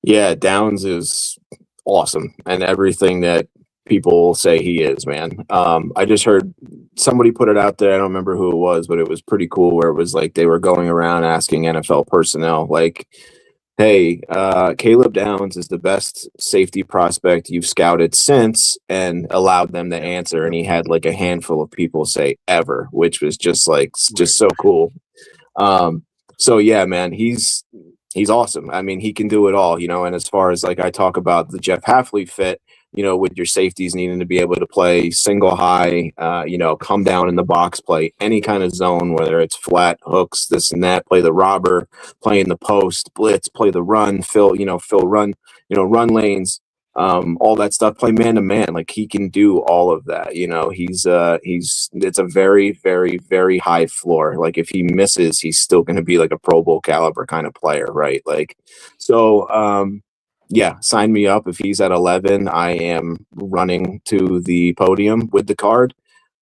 Yeah, Downs is awesome and everything that people say he is, man. I just heard somebody put it out there. I don't remember who it was, but it was pretty cool where it was like they were going around asking NFL personnel, like, hey, Caleb Downs is the best safety prospect you've scouted since, and allowed them to answer. And he had like a handful of people say ever, which was just so cool. So yeah, man, he's awesome. I mean, he can do it all, and as far as like I talk about the Jeff Hafley fit, with your safeties needing to be able to play single high, come down in the box, play any kind of zone, whether it's flat, hooks, this and that, play the robber, play in the post, blitz, play the run, fill run, run lanes, all that stuff, play man to man. Like he can do all of that. It's a very, very, very high floor. Like if he misses, he's still going to be like a Pro Bowl caliber kind of player. Right. Like, so, yeah, sign me up. If he's at 11, I am running to the podium with the card.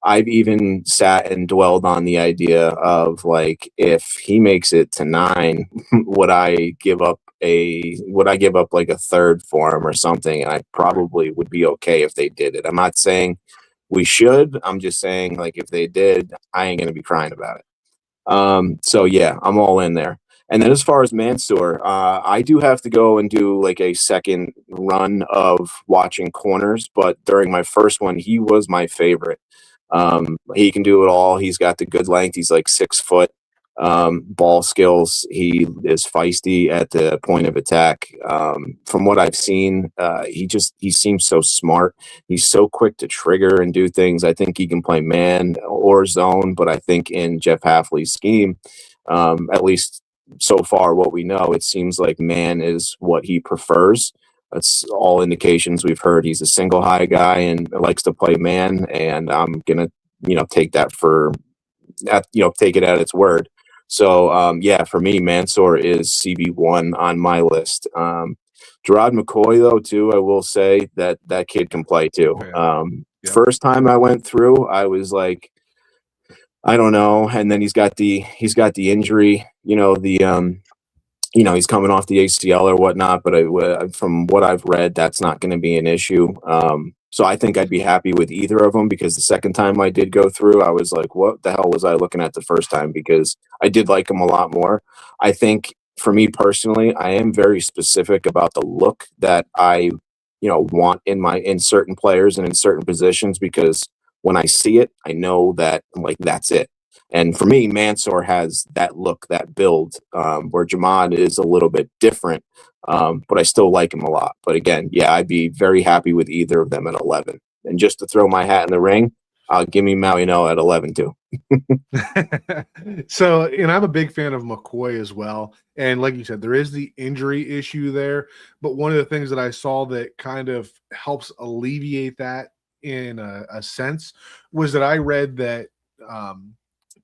I've even sat and dwelled on the idea of like, if he makes it to 9, would I give up like a third for him or something? And I probably would be okay if they did it. I'm not saying we should. I'm just saying like if they did, I ain't gonna be crying about it. So yeah, I'm all in there. And then as far as Mansour, I do have to go and do like a second run of watching corners, but during my first one, he was my favorite. He can do it all. He's got the good length. He's like 6 foot. Ball skills. He is feisty at the point of attack. From what I've seen, he seems so smart. He's so quick to trigger and do things. I think he can play man or zone, but I think in Jeff Hafley's scheme, at least so far what we know, it seems like man is what he prefers. That's all indications we've heard. He's a single high guy and likes to play man, and I'm gonna take that take it at its word. So yeah, for me, Mansour is CB1 on my list. Gerard McCoy, though, too, I will say that kid can play too. Yep. First time I went through, I was like, I don't know. And then he's got the injury, he's coming off the ACL or whatnot, but from what I've read, that's not going to be an issue. So I think I'd be happy with either of them, because the second time I did go through, I was like, what the hell was I looking at the first time? Because I did like him a lot more. I think for me personally, I am very specific about the look that I, want in certain players and in certain positions, because when I see it, I know that like that's it. And for me, Mansour has that look, that build, where Jamad is a little bit different, but I still like him a lot. But again, yeah, I'd be very happy with either of them at 11. And just to throw my hat in the ring, give me Malino at 11 too. So, and I'm a big fan of McCoy as well. And like you said, there is the injury issue there. But one of the things that I saw that kind of helps alleviate that in a sense was that I read that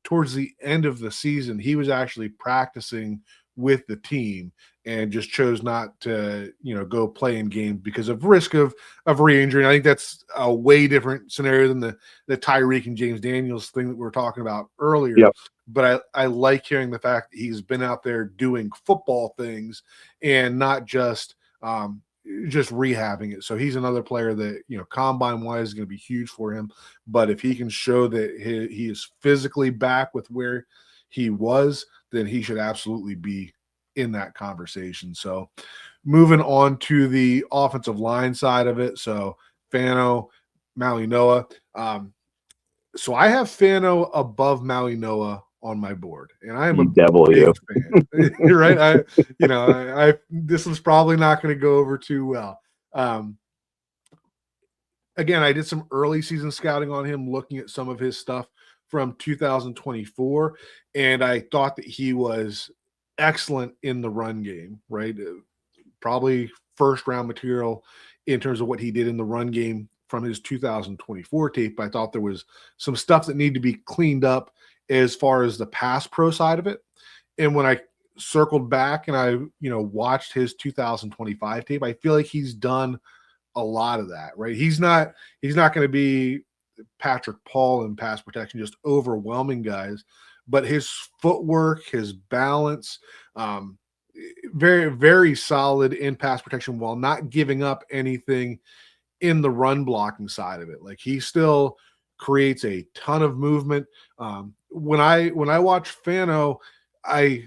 towards the end of the season, he was actually practicing with the team and just chose not to, go play in games because of risk of re-injury. And I think that's a way different scenario than the Tyreek and James Daniels thing that we were talking about earlier. Yep. But I like hearing the fact that he's been out there doing football things and not just rehabbing it. So he's another player that, combine wise is going to be huge for him. But if he can show that he is physically back with where he was, then he should absolutely be in that conversation. So moving on to the offensive line side of it. So Fano, Malinois. So I have Fano above Malinois on my board, and I am a big fan. You're right. I this is probably not going to go over too well. Again, I did some early season scouting on him, looking at some of his stuff from 2024, and I thought that he was excellent in the run game, right? Probably first round material in terms of what he did in the run game from his 2024 tape. I thought there was some stuff that needed to be cleaned up as far as the pass pro side of it. And when I circled back and I, watched his 2025 tape, I feel like he's done a lot of that, right? He's not going to be Patrick Paul in pass protection, just overwhelming guys, but his footwork, his balance, very, very solid in pass protection while not giving up anything in the run blocking side of it. Like he still creates a ton of movement. When I watch Fano, I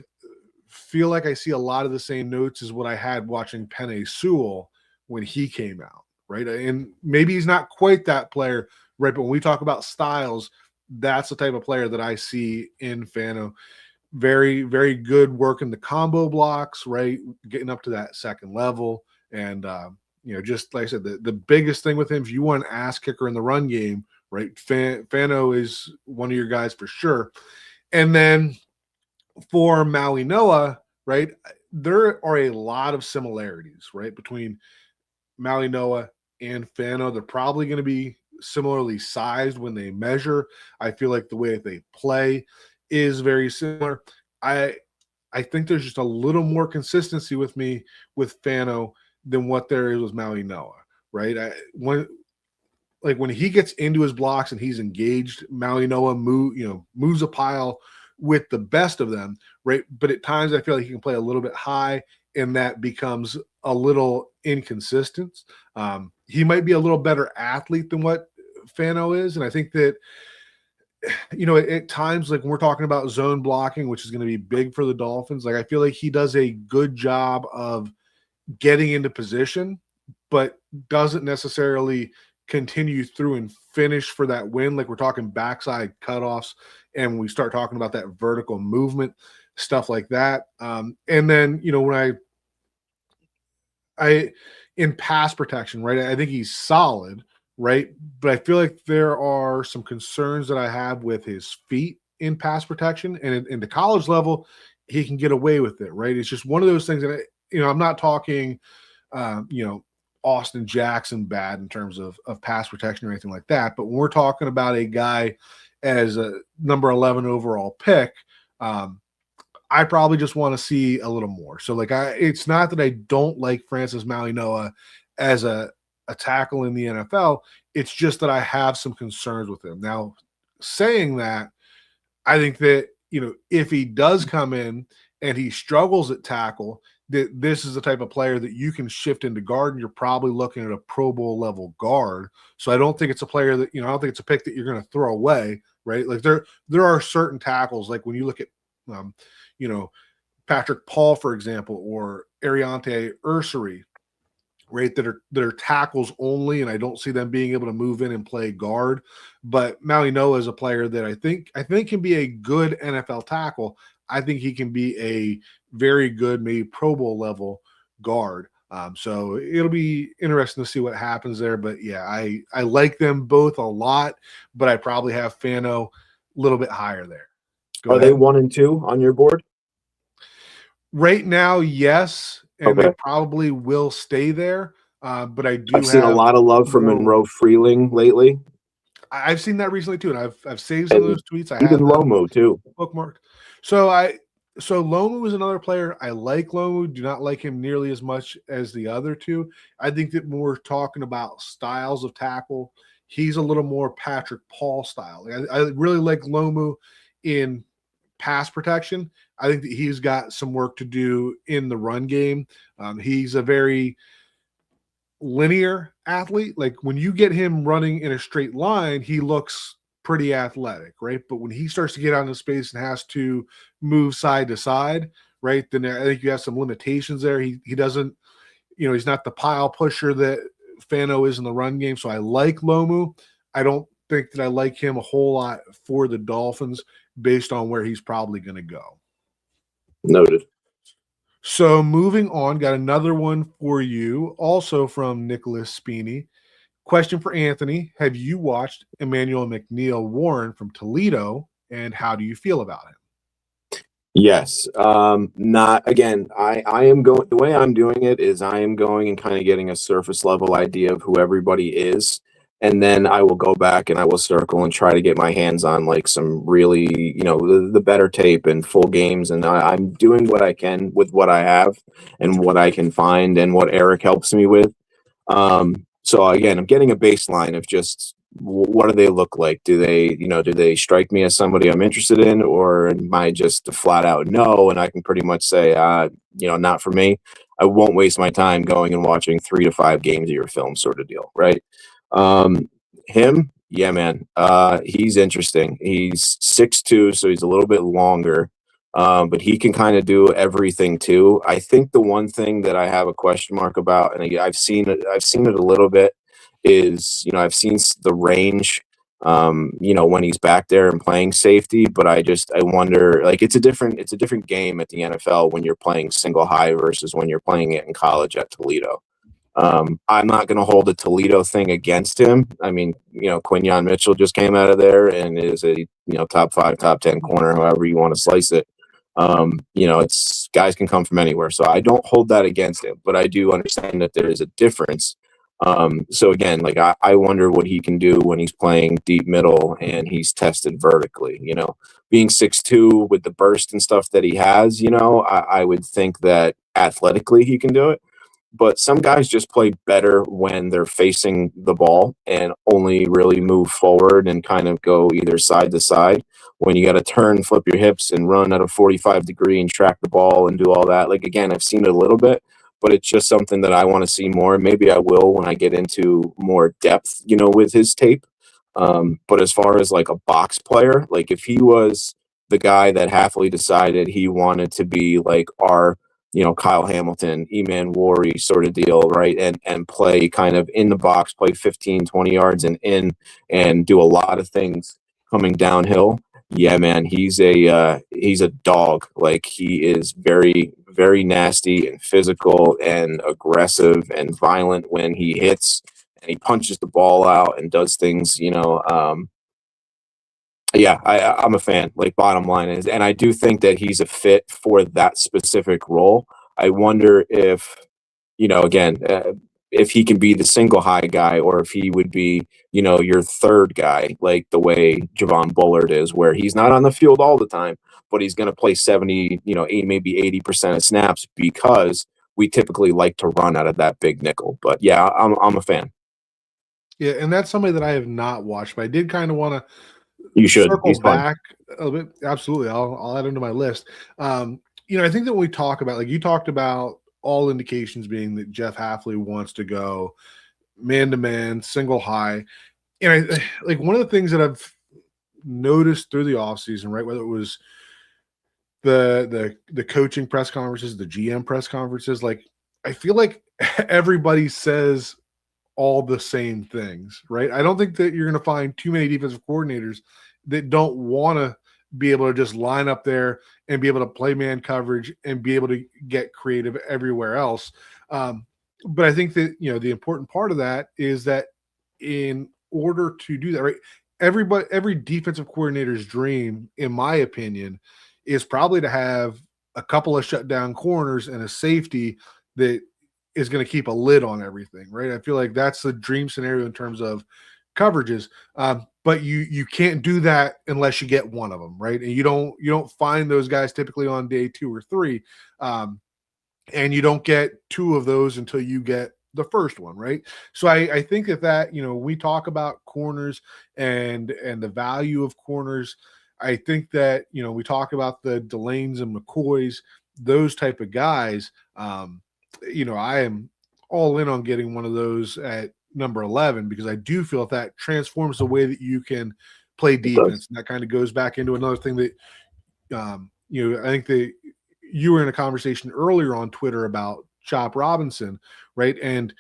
feel like I see a lot of the same notes as what I had watching Penei Sewell when he came out, right? And maybe he's not quite that player, right? But when we talk about styles, that's the type of player that I see in Fano. Very, very good work in the combo blocks, right? Getting up to that second level. And, just like I said, the biggest thing with him, if you want an ass kicker in the run game, right? Fano is one of your guys for sure. And then for Malinois, right, there are a lot of similarities, right, between Malinois and Fano. They're probably going to be similarly sized when they measure. I feel like the way that they play is very similar. I think there's just a little more consistency with me with Fano than what there is with Malinois, right? When he gets into his blocks and he's engaged, Malinois moves a pile with the best of them, right? But at times I feel like he can play a little bit high, and that becomes a little inconsistent. He might be a little better athlete than what Fano is, and I think that at times, like when we're talking about zone blocking, which is going to be big for the Dolphins, like I feel like he does a good job of getting into position, but doesn't necessarily continue through and finish for that win. Like we're talking backside cutoffs, and we start talking about that vertical movement, stuff like that. And then, when I in pass protection, right, I think he's solid, right? But I feel like there are some concerns that I have with his feet in pass protection, and in the college level, he can get away with it, right? It's just one of those things that I'm not talking, Austin Jackson bad in terms of pass protection or anything like that. But when we're talking about a guy as a number 11 overall pick, I probably just want to see a little more. So it's not that I don't like Francis Malinois as a tackle in the NFL. It's just that I have some concerns with him. Now, saying that, I think that, if he does come in and he struggles at tackle, that this is the type of player that you can shift into guard, and you're probably looking at a Pro Bowl level guard. So I don't think it's a player that, I don't think it's a pick that you're going to throw away, right? Like there are certain tackles, like when you look at, um, you know, Patrick Paul, for example, or Ariante Ursary, right, that are tackles only, and I don't see them being able to move in and play guard. But Maui Noah is a player that I think can be a good NFL tackle. I think he can be a very good, maybe Pro Bowl level guard. So it'll be interesting to see what happens there. But yeah, I like them both a lot, but I probably have Fano a little bit higher there. Go Are they ahead. 1 and 2 on your board? Right now, yes, and they Okay. probably will stay there. But I do I've seen a have lot of love for more. Monroe Freeling lately, I've seen that recently too, and I've saved some of and those tweets. I even have them Lomo too. bookmarked. So Lomu is another player. I like Lomu. Do not like him nearly as much as the other two. I think that when we're talking about styles of tackle, he's a little more Patrick Paul style. Like, I really like Lomu in pass protection. I think that he's got some work to do in the run game. He's a very linear athlete. Like when you get him running in a straight line, he looks pretty athletic, right? But when he starts to get out into space and has to move side to side, right, then I think you have some limitations there. He doesn't, he's not the pile pusher that Fano is in the run game. So I like Lomu. I don't think that I like him a whole lot for the Dolphins based on where he's probably going to go. Noted. So moving on, got another one for you, also from Nicholas Spini. Question for Anthony: have you watched Emmanuel McNeil Warren from Toledo, and how do you feel about him? Yes. Not again. I am going. The way I'm doing it is I am going and kind of getting a surface level idea of who everybody is, and then I will go back and I will circle and try to get my hands on like some really, the better tape and full games. And I'm doing what I can with what I have and what I can find and what Eric helps me with. So again, I'm getting a baseline of just what do they look like? Do they strike me as somebody I'm interested in, or am I just a flat out no? And I can pretty much say, not for me. I won't waste my time going and watching 3 to 5 games of your film, sort of deal, right? Him, yeah, man. He's interesting. He's 6'2", so he's a little bit longer. But he can kind of do everything too. I think the one thing that I have a question mark about, and I've seen it a little bit, is I've seen the range, when he's back there and playing safety. But I wonder, like it's a different game at the NFL when you're playing single high versus when you're playing it in college at Toledo. I'm not going to hold the Toledo thing against him. I mean, Quinyon Mitchell just came out of there and is a top 5, top 10 corner, however you want to slice it. It's guys can come from anywhere, so I don't hold that against him, but I do understand that there is a difference. So again, like I wonder what he can do when he's playing deep middle and he's tested vertically. Being 6'2" with the burst and stuff that he has, I would think that athletically he can do it. But some guys just play better when they're facing the ball and only really move forward and kind of go either side to side. When you got to turn, flip your hips, and run at a 45-degree and track the ball and do all that. Like, again, I've seen it a little bit, but it's just something that I want to see more. Maybe I will when I get into more depth, with his tape. But as far as like a box player, like if he was the guy that Halfley decided he wanted to be like our Kyle Hamilton, Eman Wari sort of deal, right? And play kind of in the box, play 15, 20 yards and in, and do a lot of things coming downhill. Yeah, man, he's a dog. Like he is very, very nasty and physical and aggressive and violent when he hits and he punches the ball out and does things, yeah, I'm a fan. Like bottom line is, and I do think that he's a fit for that specific role. I wonder if, again, if he can be the single high guy, or if he would be, your third guy, like the way Javon Bullard is, where he's not on the field all the time, but he's going to play 70, maybe 80% of snaps because we typically like to run out of that big nickel. But yeah, I'm a fan. Yeah, and that's somebody that I have not watched, but I did kind of want to You should. circle He's fun. back a little bit. Absolutely. I'll add him to my list. I think that when we talk about, like you talked about, all indications being that Jeff Halfley wants to go man to man, single high. And I like one of the things that I've noticed through the offseason, right? Whether it was the coaching press conferences, the GM press conferences, like I feel like everybody says all the same things, right? I don't think that you're going to find too many defensive coordinators that don't want to be able to just line up there and be able to play man coverage and be able to get creative everywhere else. But I think that, the important part of that is that in order to do that, right, every defensive coordinator's dream, in my opinion, is probably to have a couple of shutdown corners and a safety that is going to keep a lid on everything, right? I feel like that's the dream scenario in terms of coverages. But you can't do that unless you get one of them, right? And you don't find those guys typically on day 2 or 3, and you don't get 2 of those until you get the first one, right? So I think that we talk about corners and the value of corners. I think that we talk about the Delanes and McCoys, those type of guys. I am all in on getting one of those at number 11 because I do feel that transforms the way that you can play defense. And that kind of goes back into another thing that, I think that you were in a conversation earlier on Twitter about Chop Robinson, right? And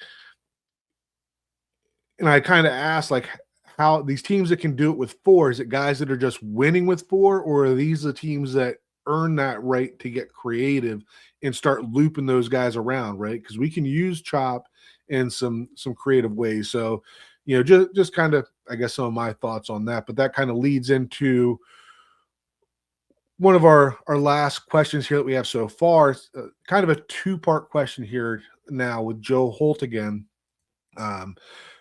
I kind of asked, like, how these teams that can do it with 4, is it guys that are just winning with 4, or are these the teams that earn that right to get creative and start looping those guys around, right? Because we can use Chop in some creative ways. So, just kind of, I guess, some of my thoughts on that. But that kind of leads into one of our last questions here that we have so far. Kind of a 2-part question here now with Joe Holt again.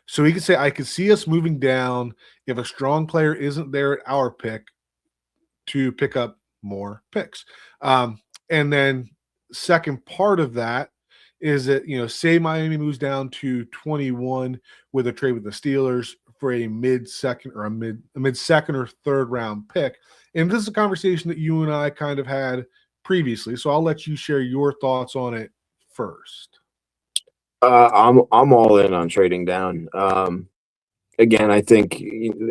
So he could say, I could see us moving down if a strong player isn't there at our pick to pick up more picks. And then second part of that is that, say Miami moves down to 21 with a trade with the Steelers for a mid-second or a mid-second or third round pick. And this is a conversation that you and I kind of had previously. So I'll let you share your thoughts on it first. I'm all in on trading down. Again, I think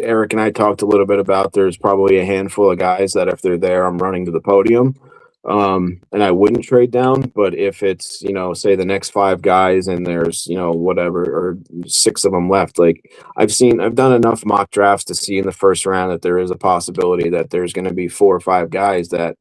Eric and I talked a little bit about there's probably a handful of guys that if they're there, I'm running to the podium. And I wouldn't trade down, but if it's, say the next 5 guys and there's, whatever, or 6 of them left, like I've done enough mock drafts to see in the first round that there is a possibility that there's going to be 4 or 5 guys that,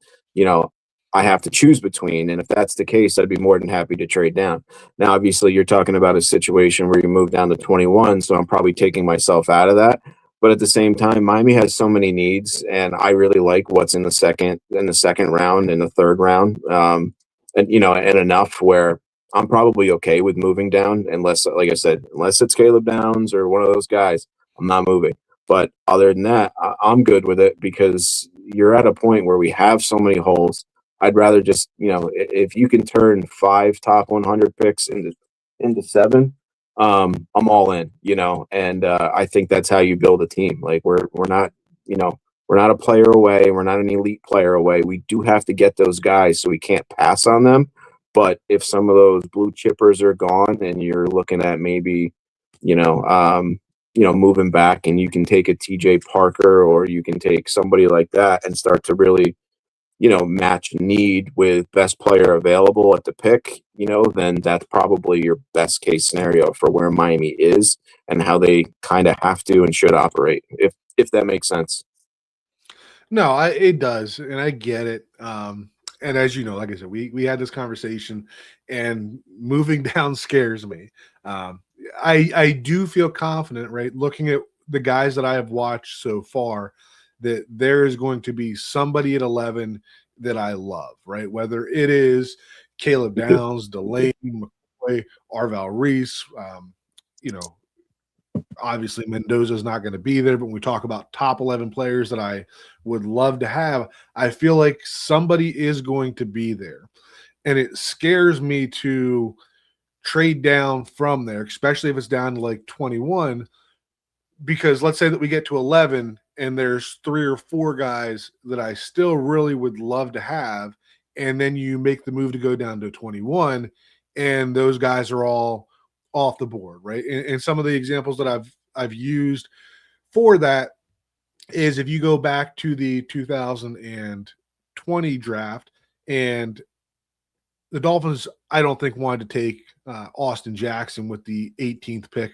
I have to choose between. And if that's the case, I'd be more than happy to trade down. Now, obviously, you're talking about a situation where you move down to 21, so I'm probably taking myself out of that. But at the same time, Miami has so many needs, and I really like what's in the second round and the third round, and enough where I'm probably okay with moving down, unless, like I said, unless it's Caleb Downs or one of those guys, I'm not moving. But other than that, I'm good with it because you're at a point where we have so many holes. I'd rather just, if you can turn 5 top 100 picks into 7, I'm all in, and I think that's how you build a team. Like we're not, we're not a player away. We're not an elite player away. We do have to get those guys, so we can't pass on them. But if some of those blue chippers are gone and you're looking at maybe, moving back and you can take a TJ Parker or you can take somebody like that and start to really, match need with best player available at the pick, then that's probably your best case scenario for where Miami is and how they kind of have to and should operate, if that makes sense. No, it does, and I get it. And as you know, like I said, we had this conversation, and moving down scares me. I do feel confident, right? Looking at the guys that I have watched so far, that there is going to be somebody at 11 that I love, right? Whether it is Caleb Downs, Delane, McCoy, Arval Reese, obviously Mendoza is not going to be there, but when we talk about top 11 players that I would love to have, I feel like somebody is going to be there. And it scares me to trade down from there, especially if it's down to like 21, because let's say that we get to 11 and there's 3 or 4 guys that I still really would love to have, and then you make the move to go down to 21, and those guys are all off the board, right? And some of the examples that I've used for that is if you go back to the 2020 draft, and the Dolphins, I don't think, wanted to take Austin Jackson with the 18th pick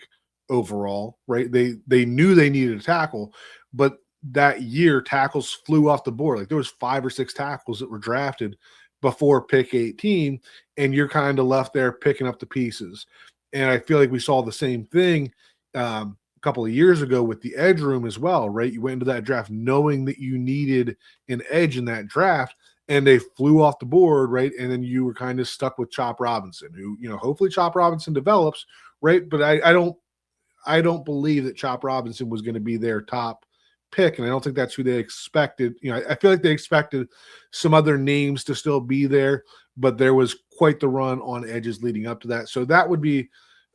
overall, right? They knew they needed a tackle, but that year tackles flew off the board. Like there was 5 or 6 tackles that were drafted before pick 18, and you're kind of left there picking up the pieces. And I feel like we saw the same thing a couple of years ago with the edge room as well, right? You went into that draft knowing that you needed an edge in that draft, and they flew off the board, right? And then you were kind of stuck with Chop Robinson, who, hopefully Chop Robinson develops, right? But I don't believe that Chop Robinson was going to be their top pick, and I don't think that's who they expected. I feel like they expected some other names to still be there, but there was quite the run on edges leading up to that. So that would be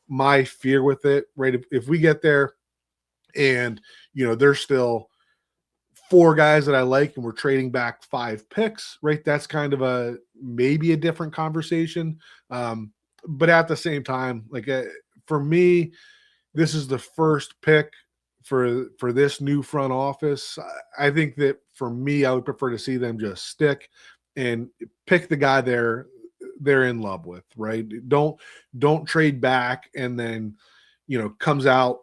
my fear with it, right? If we get there and, there's still 4 guys that I like and we're trading back 5 picks, right? That's kind of maybe a different conversation. But at the same time, for me, this is the first pick for this new front office. I think that for me, I would prefer to see them just stick and pick the guy they're in love with, right? Don't trade back and then, comes out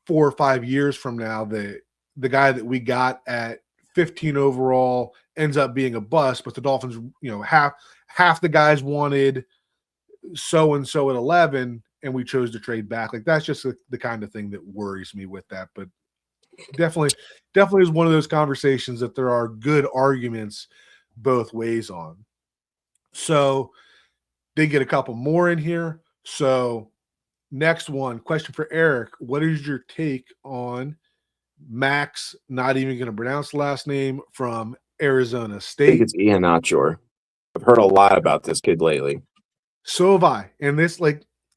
4 or 5 years from now that the guy that we got at 15 overall ends up being a bust, but the Dolphins, half the guys wanted so and so at 11, and we chose to trade back. Like that's just the kind of thing that worries me with that. But definitely is one of those conversations that there are good arguments both ways on. So they get a couple more in here. So next one, question for Eric. What is your take on Max, not even going to pronounce the last name, from Arizona I think State? it's Ian Achor. I've heard a lot about this kid lately. So have I. And this,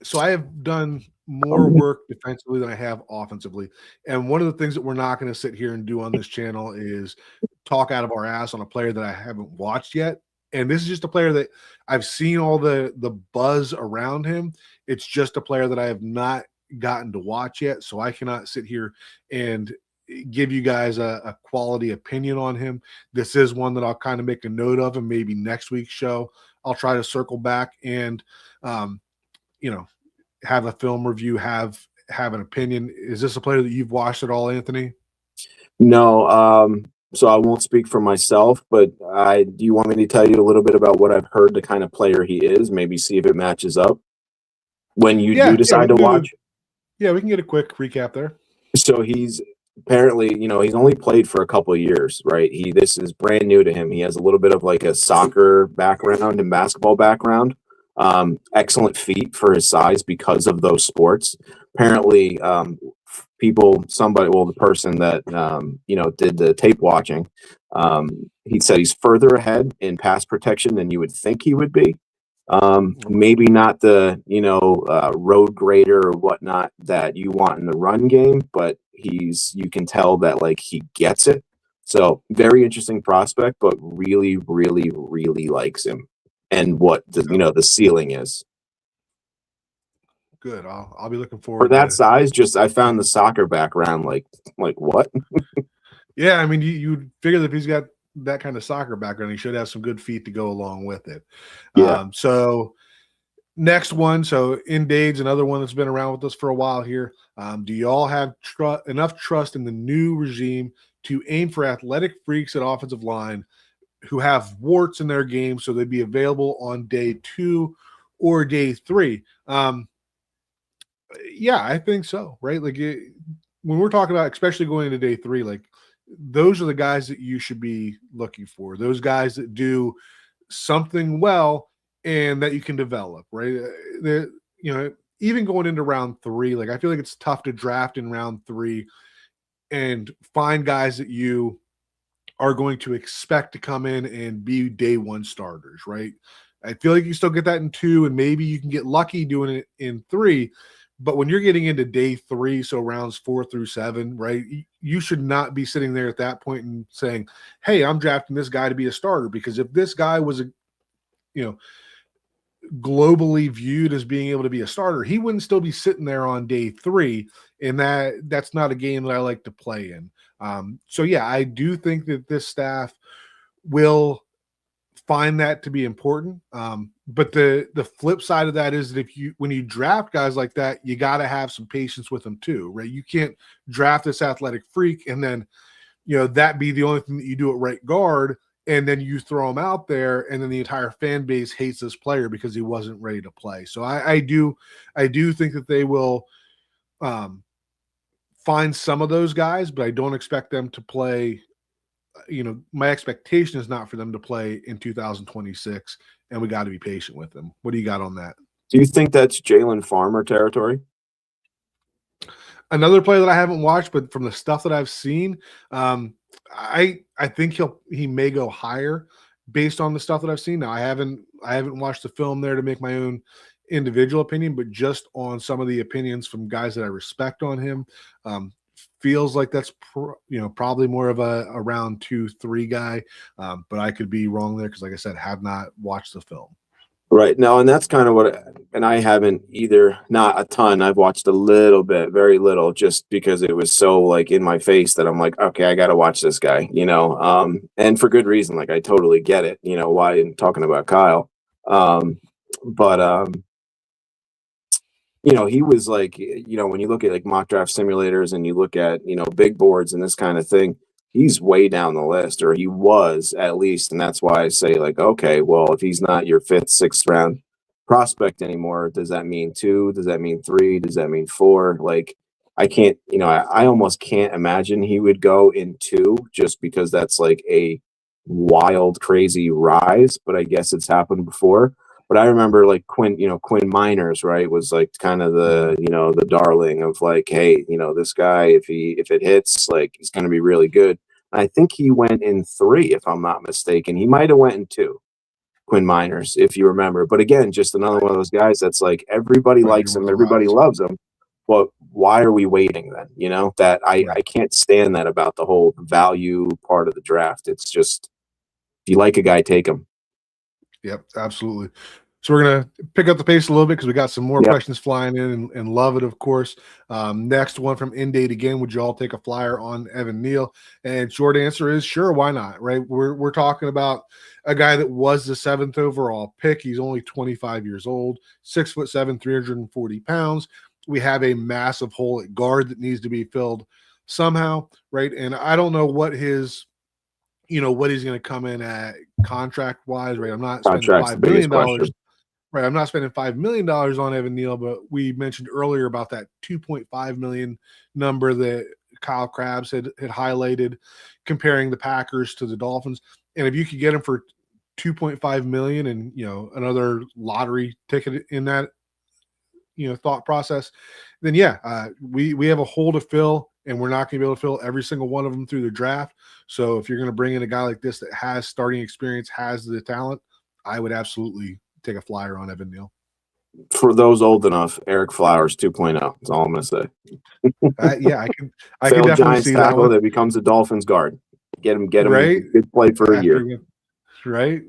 so I have done more work defensively than I have offensively. And one of the things that we're not going to sit here and do on this channel is talk out of our ass on a player that I haven't watched yet. And this is just a player that I've seen all the buzz around him. It's just a player that I have not gotten to watch yet. So I cannot sit here and give you guys a quality opinion on him. This is one that I'll kind of make a note of, and maybe next week's show I'll try to circle back and have a film review, have an opinion. Is this a player that you've watched at all, Anthony? No, so I won't speak for myself, but do you want me to tell you a little bit about what I've heard, the kind of player he is, maybe see if it matches up when you do decide to watch? Yeah, we can get a quick recap there. So he's apparently, he's only played for a couple of years, right? This is brand new to him. He has a little bit of like a soccer background and basketball background. Excellent feet for his size because of those sports. Apparently, the person that did the tape watching, he said he's further ahead in pass protection than you would think he would be. Maybe not the road grader or whatnot that you want in the run game, but you can tell that he gets it. So very interesting prospect, but really, really, really likes him and what the ceiling is. Good. I'll be looking forward for that size. Just I found the soccer background like what? Yeah, I mean you figure that if he's got that kind of soccer background, he should have some good feet to go along with it. Yeah. So next one. So Indade's another one that's been around with us for a while here. Do you all have enough trust in the new regime to aim for athletic freaks at offensive line who have warts in their game so they'd be available on day 2 or day 3? Yeah, I think so, right? When we're talking about, especially going into day 3, those are the guys that you should be looking for. Those guys that do something well and that you can develop, right? Even going into round 3, I feel like it's tough to draft in round 3 and find guys that you are going to expect to come in and be day 1 starters, right? I feel like you still get that in 2, and maybe you can get lucky doing it in 3. But when you're getting into day 3, so rounds 4 through 7, right? You should not be sitting there at that point and saying, "Hey, I'm drafting this guy to be a starter," because if this guy was you know, globally viewed as being able to be a starter, he wouldn't still be sitting there on day 3, and that's not a game that I like to play in. So yeah, I do think that this staff will find that to be important. But the flip side of that is that when you draft guys like that, you got to have some patience with them too, right? You can't draft this athletic freak and then that be the only thing that you do at right guard, and then you throw him out there, and then the entire fan base hates this player because he wasn't ready to play. So I do think that they will find some of those guys, but I don't expect them to play. My expectation is not for them to play in 2026, and we got to be patient with them. What do you got on that? Do you think that's Jalen Farmer territory? Another player that I haven't watched, but from the stuff that I've seen, I think he may go higher based on the stuff that I've seen. Now I haven't watched the film there to make my own individual opinion, but just on some of the opinions from guys that I respect on him, feels like that's probably more of a round 2-3 guy, but I could be wrong there because, like I said, have not watched the film. Right. No, and that's kind of and I haven't either, not a ton. I've watched a little bit, very little, just because it was so like in my face that I'm like, okay, I got to watch this guy, and for good reason. Like I totally get it, why I'm talking about Kyle. But he was like, when you look at like mock draft simulators and you look at, big boards and this kind of thing, he's way down the list, or he was at least. And that's why I say, like, okay, well, if he's not your 5th, 6th round prospect anymore, does that mean 2? Does that mean 3? Does that mean 4? Like, I can't, I almost can't imagine he would go in 2 just because that's like a wild, crazy rise. But I guess it's happened before. But I remember like Quinn Miners, right, was like kind of the darling of like, hey, this guy, if it hits, like he's going to be really good. And I think he went in 3, if I'm not mistaken. He might have went in 2, Quinn Miners, if you remember. But again, just another one of those guys that's like everybody likes him, everybody loves him. But why are we waiting then? That I can't stand that about the whole value part of the draft. It's just, if you like a guy, take him. Yep, absolutely. So we're going to pick up the pace a little bit because we got some more questions flying in, and love it, of course. Next one from In-Date again. Would you all take a flyer on Evan Neal? And short answer is sure, why not, right? We're talking about a guy that was the 7th overall pick. He's only 25 years old, 6'7", 340 pounds. We have a massive hole at guard that needs to be filled somehow, right? And I don't know what his – what he's going to come in at contract wise, right? I'm not spending $5 million. Right. I'm not spending $5 million on Evan Neal, but we mentioned earlier about that $2.5 million number that Kyle Krabs had highlighted, comparing the Packers to the Dolphins. And if you could get him for $2.5 million and, another lottery ticket in that, thought process, then we have a hole to fill, and we're not going to be able to fill every single one of them through the draft. So if you're going to bring in a guy like this that has starting experience, has the talent, I would absolutely take a flyer on Evan Neal. For those old enough, Eric Flowers 2.0. That's all I'm going to say. I can definitely Giants see tackle that becomes a Dolphins guard. Get him right? Good play for a year. Right?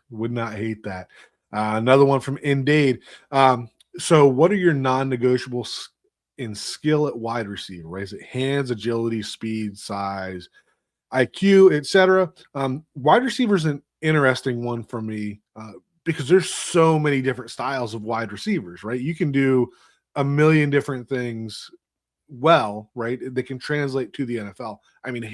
Would not hate that. Another one from Indeed. So what are your non-negotiables in skill at wide receiver, right? Is it hands, agility, speed, size, IQ, etc.? Wide receiver is an interesting one for me because there's so many different styles of wide receivers, right? You can do a million different things well, right? They can translate to the NFL. I mean,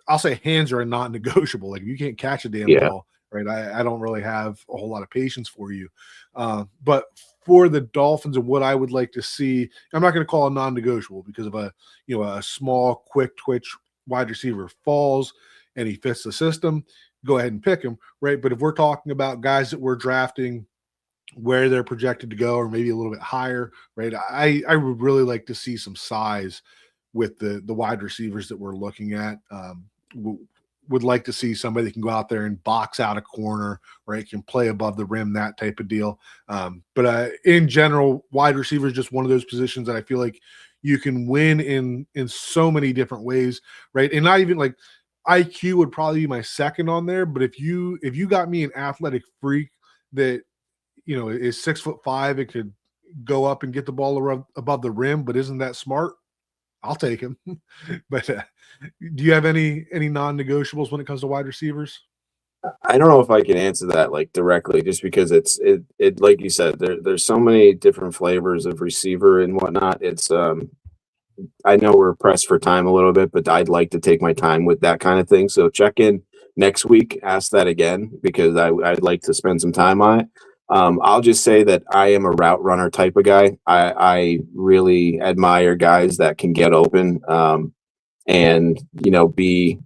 I'll say hands are not negotiable. Like if you can't catch a damn ball, right? I don't really have a whole lot of patience for you. But for the Dolphins and what I would like to see, I'm not going to call it non-negotiable because of a small, quick twitch wide receiver falls and he fits the system, go ahead and pick him, right? But if we're talking about guys that we're drafting where they're projected to go or maybe a little bit higher, right? I would really like to see some size with the wide receivers that we're looking at. would like to see somebody that can go out there and box out a corner, right? Can play above the rim, that type of deal. But in general, wide receiver is just one of those positions that I feel like you can win in so many different ways, right? And not even like IQ would probably be my second on there. But if you got me an athletic freak that is 6'5", it could go up and get the ball above the rim, but isn't that smart? I'll take him. But do you have any non-negotiables when it comes to wide receivers? I don't know if I can answer that like directly, just because it like you said, there's so many different flavors of receiver and whatnot. It's I know we're pressed for time a little bit, but I'd like to take my time with that kind of thing. So check in next week, ask that again, because I'd like to spend some time on it. I'll just say that I am a route runner type of guy. I really admire guys that can get open, and be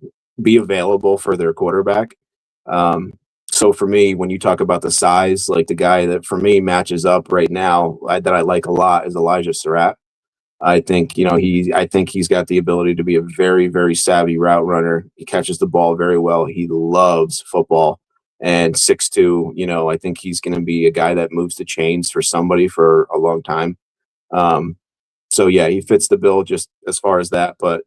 available for their quarterback. So for me, when you talk about the size, like the guy that for me matches up right now that I like a lot is Elijah Surratt. I think he's got the ability to be a very, very savvy route runner. He catches the ball very well. He loves football, and 6'2", I think he's going to be a guy that moves the chains for somebody for a long time. So yeah, he fits the bill just as far as that. But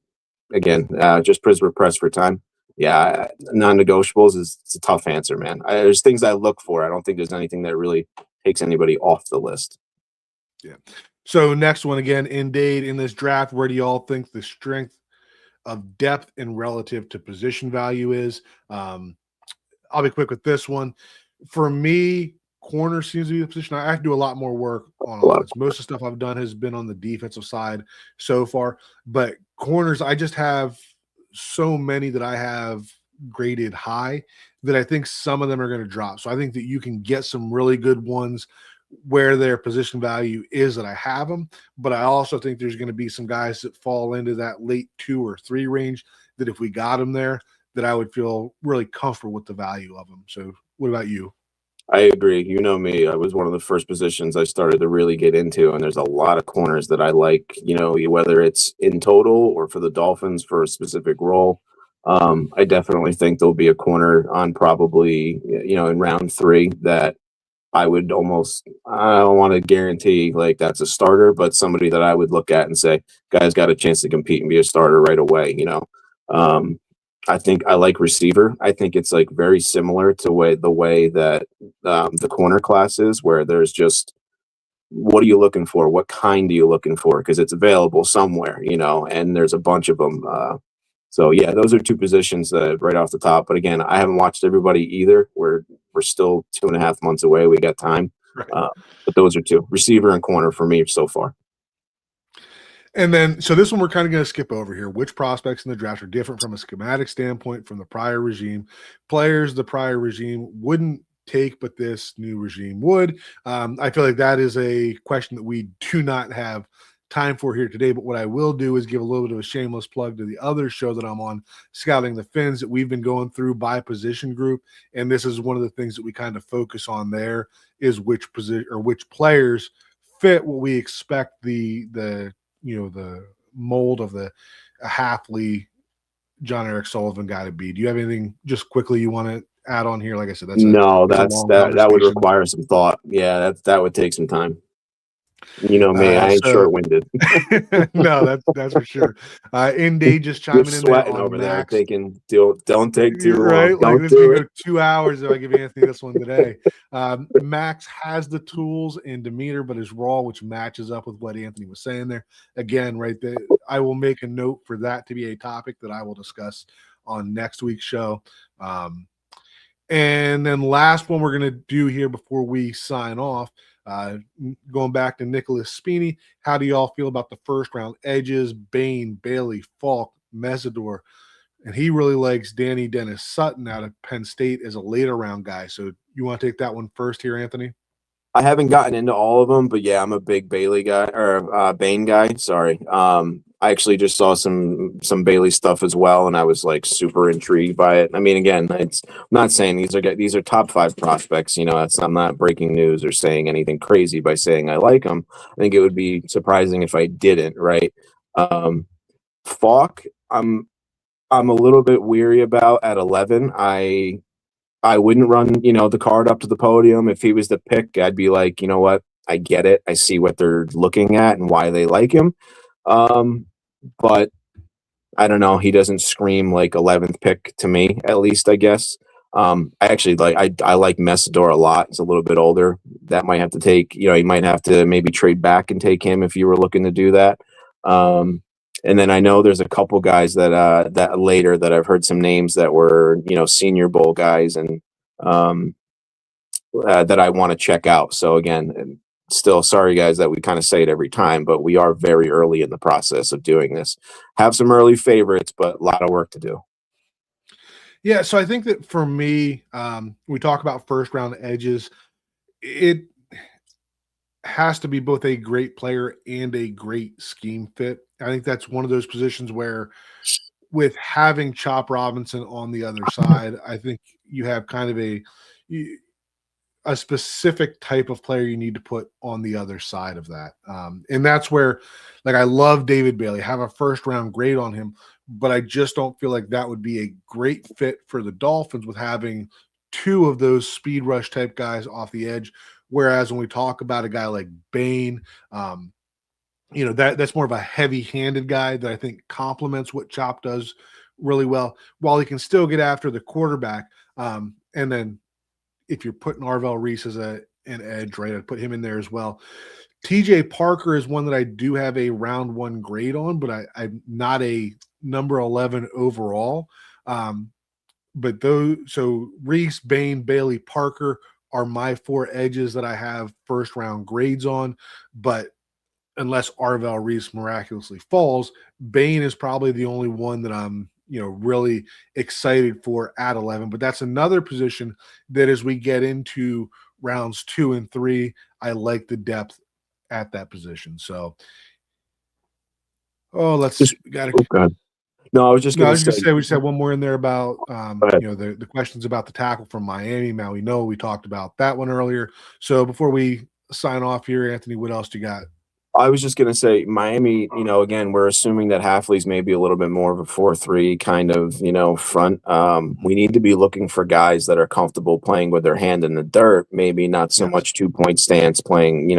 again, just because we're pressed for time. Yeah, non-negotiables it's a tough answer, man. There's things I look for. I don't think there's anything that really takes anybody off the list. Yeah. So next one again, indeed, in this draft, where do y'all think the strength of depth and relative to position value is? I'll be quick with this one. For me, corner seems to be the position. I have to do a lot more work on offense. Most of the stuff I've done has been on the defensive side so far. But corners, I just have so many that I have graded high that I think some of them are going to drop. So I think that you can get some really good ones where their position value is that I have them. But I also think there's going to be some guys that fall into that late 2 or 3 range that if we got them there, that I would feel really comfortable with the value of them. So what about you? I agree. You know me. I was one of the first positions I started to really get into, and there's a lot of corners that I like, whether it's in total or for the Dolphins for a specific role. I definitely think there'll be a corner on probably, in round 3 that I would I don't want to guarantee like that's a starter, but somebody that I would look at and say, guy's got a chance to compete and be a starter right away, I think I like receiver. I think it's like very similar to the way that the corner class is, where there's just what are you looking for? What kind are you looking for? Because it's available somewhere, and there's a bunch of them. So yeah, those are 2 positions right off the top. But again, I haven't watched everybody either. We're still 2.5 months away. We got time. Right. But those are 2, receiver and corner for me so far. And then, so this one we're kind of going to skip over here. Which prospects in the draft are different from a schematic standpoint from the prior regime? Players the prior regime wouldn't take, but this new regime would. I feel like that is a question that we do not have time for here today. But what I will do is give a little bit of a shameless plug to the other show that I'm on, Scouting the Fins, that we've been going through by position group. And this is one of the things that we kind of focus on is which position or which players fit what we expect the mold of the Hafley, John Eric Sullivan guy to be. Do you have anything just quickly you want to add on here? Like I said, that would require some thought. Yeah, that would take some time. You know me, I ain't short-winded. No, that's for sure. Indeed, just chiming in there on over Max. there thinking, don't take too long. Right, like this is go 2 hours if I give Anthony this one today. Max has the tools and demeanor, but is raw, which matches up with what Anthony was saying there. Again, right there, I will make a note for that to be a topic that I will discuss on next week's show. And then last one we're going to do here before we sign off. Going back to Nicholas Spini, how do y'all feel about the first round edges, Bain, Bailey, Falk, Mesidor? And he really likes Danny Dennis Sutton out of Penn State as a later round guy. So you want to take that one first here, Anthony? I haven't gotten into all of them, but yeah, I'm a big Bailey guy or Bain guy. Sorry. I actually just saw some Bailey stuff as well, and I was like super intrigued by it. I mean, again, I'm not saying these are top 5 prospects. I'm not breaking news or saying anything crazy by saying I like them. I think it would be surprising if I didn't. Right. Falk, I'm a little bit weary about at 11. I wouldn't run, the card up to the podium. If he was the pick, I'd be like, you know what? I get it. I see what they're looking at and why they like him. But I don't know. He doesn't scream like 11th pick to me, at least, I guess. I actually I like Messidor a lot. He's a little bit older. That might have to take, you might have to maybe trade back and take him if you were looking to do that. And then I know there's a couple guys that later that I've heard some names that were, Senior Bowl guys and that I want to check out. So again, still sorry guys that we kind of say it every time, but we are very early in the process of doing this. Have some early favorites, but a lot of work to do. Yeah, so I think that for me, we talk about first round edges. It has to be both a great player and a great scheme fit. I think that's one of those positions where, with having Chop Robinson on the other side, I think you have kind of a specific type of player you need to put on the other side of that. And that's where, like, I love David Bailey, have a first round grade on him, but I just don't feel like that would be a great fit for the Dolphins with having two of those speed rush type guys off the edge. Whereas when we talk about a guy like Bain, that's more of a heavy-handed guy that I think complements what Chop does really well, while he can still get after the quarterback. And then if you're putting Arvell Reese as an edge, right, I'd put him in there as well. TJ Parker is one that I do have a round one grade on, but I'm not a number 11 overall. But so Reese, Bain, Bailey, Parker are my four edges that I have first round grades on. But unless Arvell Reese miraculously falls, Bain is probably the only one that I'm really excited for at 11. But that's another position that as we get into rounds 2 and 3, I like the depth at that position. So, got to. Okay. No, I was just No, I going was to just say. gonna say we just had one more in there about Go ahead. the questions about the tackle from Miami. Now we talked about that one earlier. So before we sign off here, Anthony, what else do you got? I was just going to say Miami, again, we're assuming that Halfley's maybe a little bit more of a 4-3 kind of, front. We need to be looking for guys that are comfortable playing with their hand in the dirt, maybe not so much 2-point stance playing,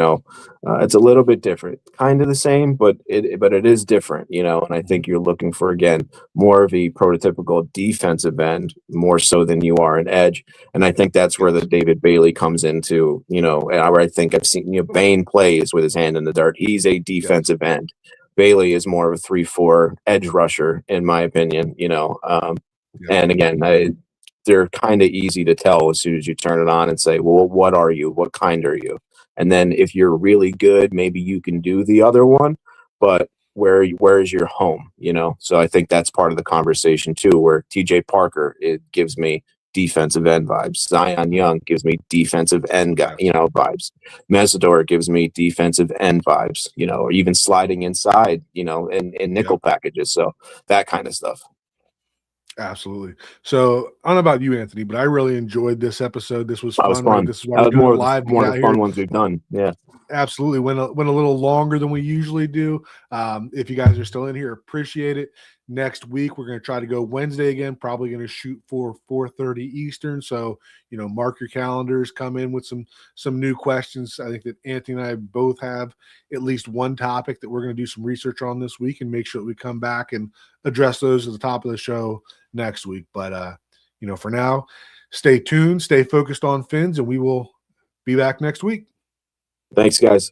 it's a little bit different, kind of the same, but it is different, and I think you're looking for, again, more of a prototypical defensive end, more so than you are an edge. And I think that's where the David Bailey comes into, where I think I've seen, Bain plays with his hand in the dirt. He's a defensive end. Bailey is more of a 3-4 edge rusher, in my opinion, and again, they're kind of easy to tell as soon as you turn it on and say, well, what are you? What kind are you? And then if you're really good, maybe you can do the other one, but where is your home? So I think that's part of the conversation too, where TJ Parker, it gives me defensive end vibes. Zion Young gives me defensive end guy, vibes. Mesidor gives me defensive end vibes, or even sliding inside, in nickel packages. So that kind of stuff. Absolutely. So I don't know about you, Anthony, but I really enjoyed this episode. This was That was fun, right? fun. This is why That we're was doing more it of the live. one of the fun ones we've done. Yeah. Absolutely. Went a little longer than we usually do. If you guys are still in here, appreciate it. Next week, we're going to try to go Wednesday again, probably going to shoot for 4:30 Eastern. So, mark your calendars, come in with some new questions. I think that Anthony and I both have at least one topic that we're going to do some research on this week and make sure that we come back and address those at the top of the show next week. But, for now, stay tuned, stay focused on Fins, and we will be back next week. Thanks, guys.